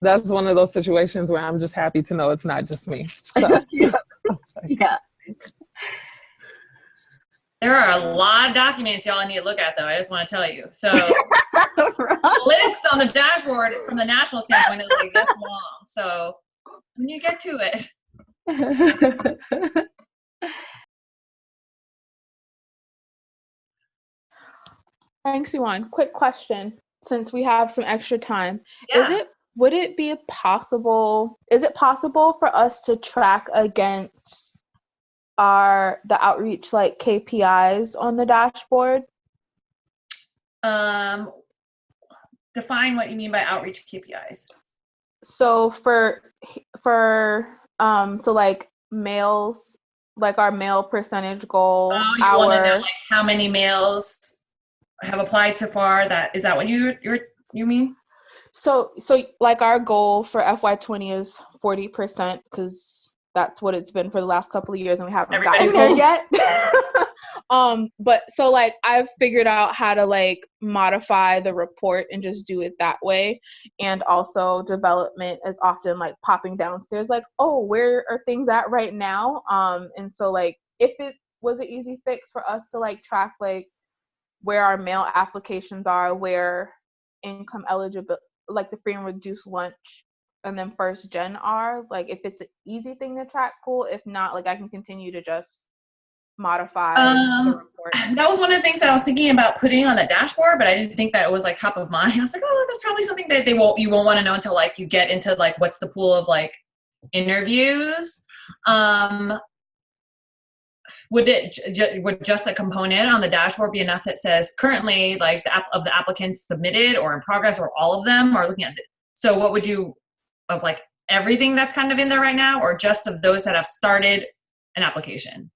That's one of those situations where I'm just happy to know it's not just me. So. Yeah. There are a lot of documents y'all need to look at, though. I just want to tell you. So the list on the dashboard from the national standpoint is like this long. So when you get to it. thanks, Yuan. Quick question. since we have some extra time, Yeah. would it be possible, is it possible for us to track against the outreach like KPIs on the dashboard? Define what you mean by outreach KPIs. So so like males, like our male percentage goal, Oh, you want to know like how many males have applied so far? Is that what you mean? So like our goal for FY20 is 40% because that's what it's been for the last couple of years and we haven't Everybody's gotten there goal. yet. But so like I've figured out how to like modify the report and just do it that way. And also development is often like popping downstairs like, oh, where are things at right now? And so like if it was an easy fix for us to like track like where our mail applications are, where income eligible, like the free and reduced lunch and then first gen are, like if it's an easy thing to track, cool. If not, like I can continue to just modify the report. That was one of the things that I was thinking about putting on the dashboard, but I didn't think that it was like top of mind. I was like, oh, that's probably something that you won't want to know until like you get into like what's the pool of like interviews. Would just a component on the dashboard be enough that says currently like of the applicants submitted or in progress or all of them, or looking at so what would you of like everything that's kind of in there right now, or just of those that have started an application?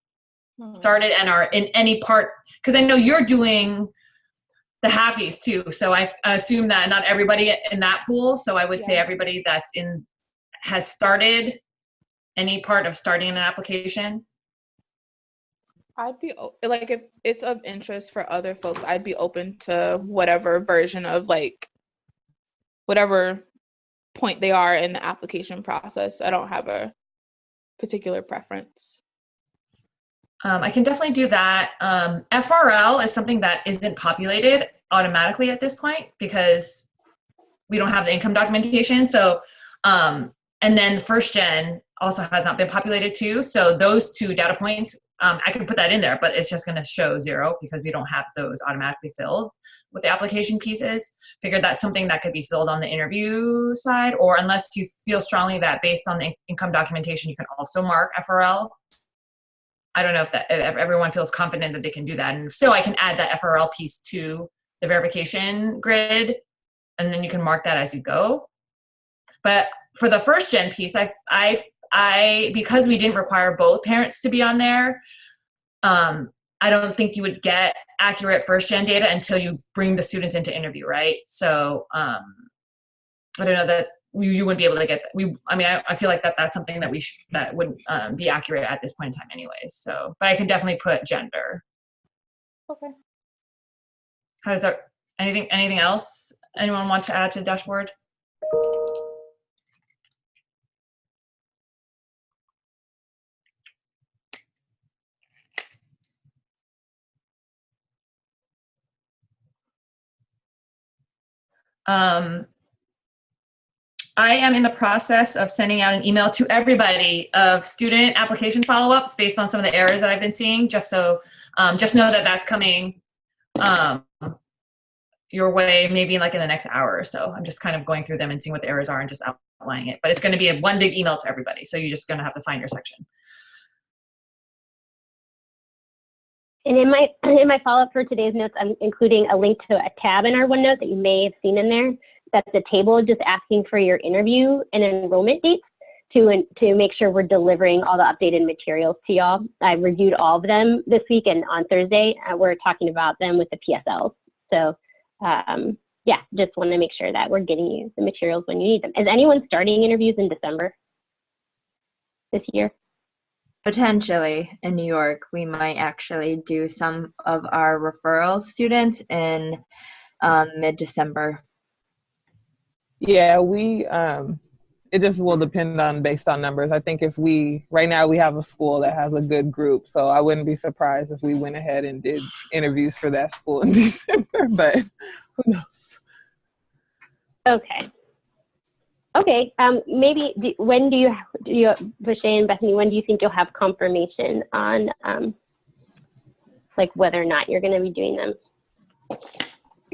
Started and are in any part, because I know you're doing the halfies too, so I assume that not everybody in that pool, so I would say everybody that's has started any part of starting an application. I'd be like, if it's of interest for other folks, I'd be open to whatever version of like whatever point they are in the application process. I don't have a particular preference. I can definitely do that. FRL is something that isn't populated automatically at this point because we don't have the income documentation. So, and then the first gen also has not been populated too. So those two data points, I can put that in there, but it's just going to show 0 because we don't have those automatically filled with the application pieces. Figured that's something that could be filled on the interview side, or unless you feel strongly that based on the income documentation, you can also mark FRL. I don't know if everyone feels confident that they can do that. And so I can add that FRL piece to the verification grid, and then you can mark that as you go. But for the first gen piece, I because we didn't require both parents to be on there, I don't think you would get accurate first gen data until you bring the students into interview, right? So I don't know that you wouldn't be able to get that. I feel like that's something that that wouldn't be accurate at this point in time anyways. So, but I can definitely put gender. Okay. How does that, anything else anyone want to add to the dashboard? I am in the process of sending out an email to everybody of student application follow-ups based on some of the errors that I've been seeing, just so, just know that that's coming your way, maybe like in the next hour or so. I'm just kind of going through them and seeing what the errors are and just outlining it. But it's going to be one big email to everybody, so you're just going to have to find your section. And in my follow-up for today's notes, I'm including a link to a tab in our OneNote that you may have seen in there. That's a table just asking for your interview and enrollment dates to make sure we're delivering all the updated materials to y'all. I reviewed all of them this week, and on Thursday, we're talking about them with the PSLs. So yeah, just want to make sure that we're getting you the materials when you need them. Is anyone starting interviews in December this year? Potentially in New York, we might actually do some of our referral students in mid-December. Yeah, it just will depend on based on numbers. I think right now we have a school that has a good group, so I wouldn't be surprised if we went ahead and did interviews for that school in December, but who knows? Okay, maybe when do you Bashé and Bethany, when do you think you'll have confirmation on like whether or not you're going to be doing them?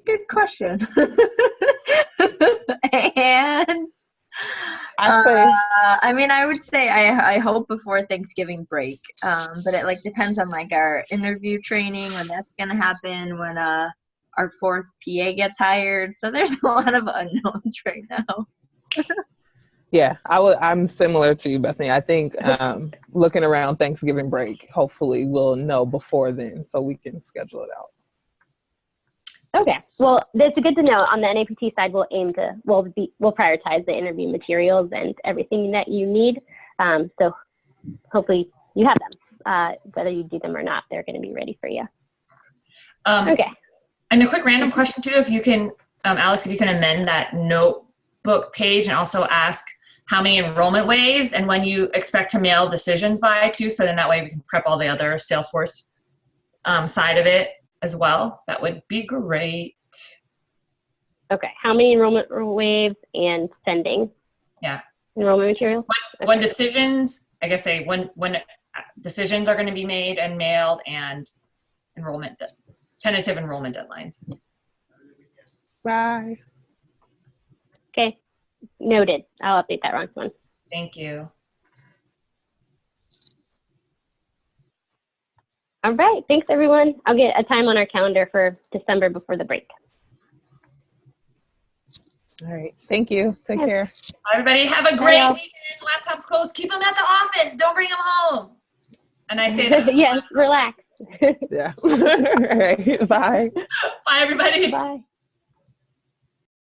Good question. And I mean, I would say I hope before Thanksgiving break, but it like depends on like our interview training, when that's gonna happen, when our fourth PA gets hired. So there's a lot of unknowns right now. Yeah, I'm similar to you, Bethany. I think looking around Thanksgiving break, hopefully we'll know before then so we can schedule it out. Okay. Well, that's good to know. On the NAPT side, we'll prioritize the interview materials and everything that you need. So hopefully you have them. Whether you do them or not, they're going to be ready for you. Okay. And a quick random question too, if you can, Alex, if you can amend that notebook page and also ask how many enrollment waves and when you expect to mail decisions by too, so then that way we can prep all the other Salesforce side of it as well. That would be great. Okay. How many enrollment waves and sending? Yeah. Enrollment materials? When decisions, I guess when decisions are going to be made and mailed, and tentative enrollment deadlines. Bye. Okay. Noted. I'll update that wrong one. Thank you. All right. Thanks, everyone. I'll get a time on our calendar for December before the break. All right. Thank you. Take care. Everybody have a great weekend. Laptops closed. Keep them at the office. Don't bring them home. And I say that. Yes, relax. Yeah. All right. Bye. Bye, everybody. Bye.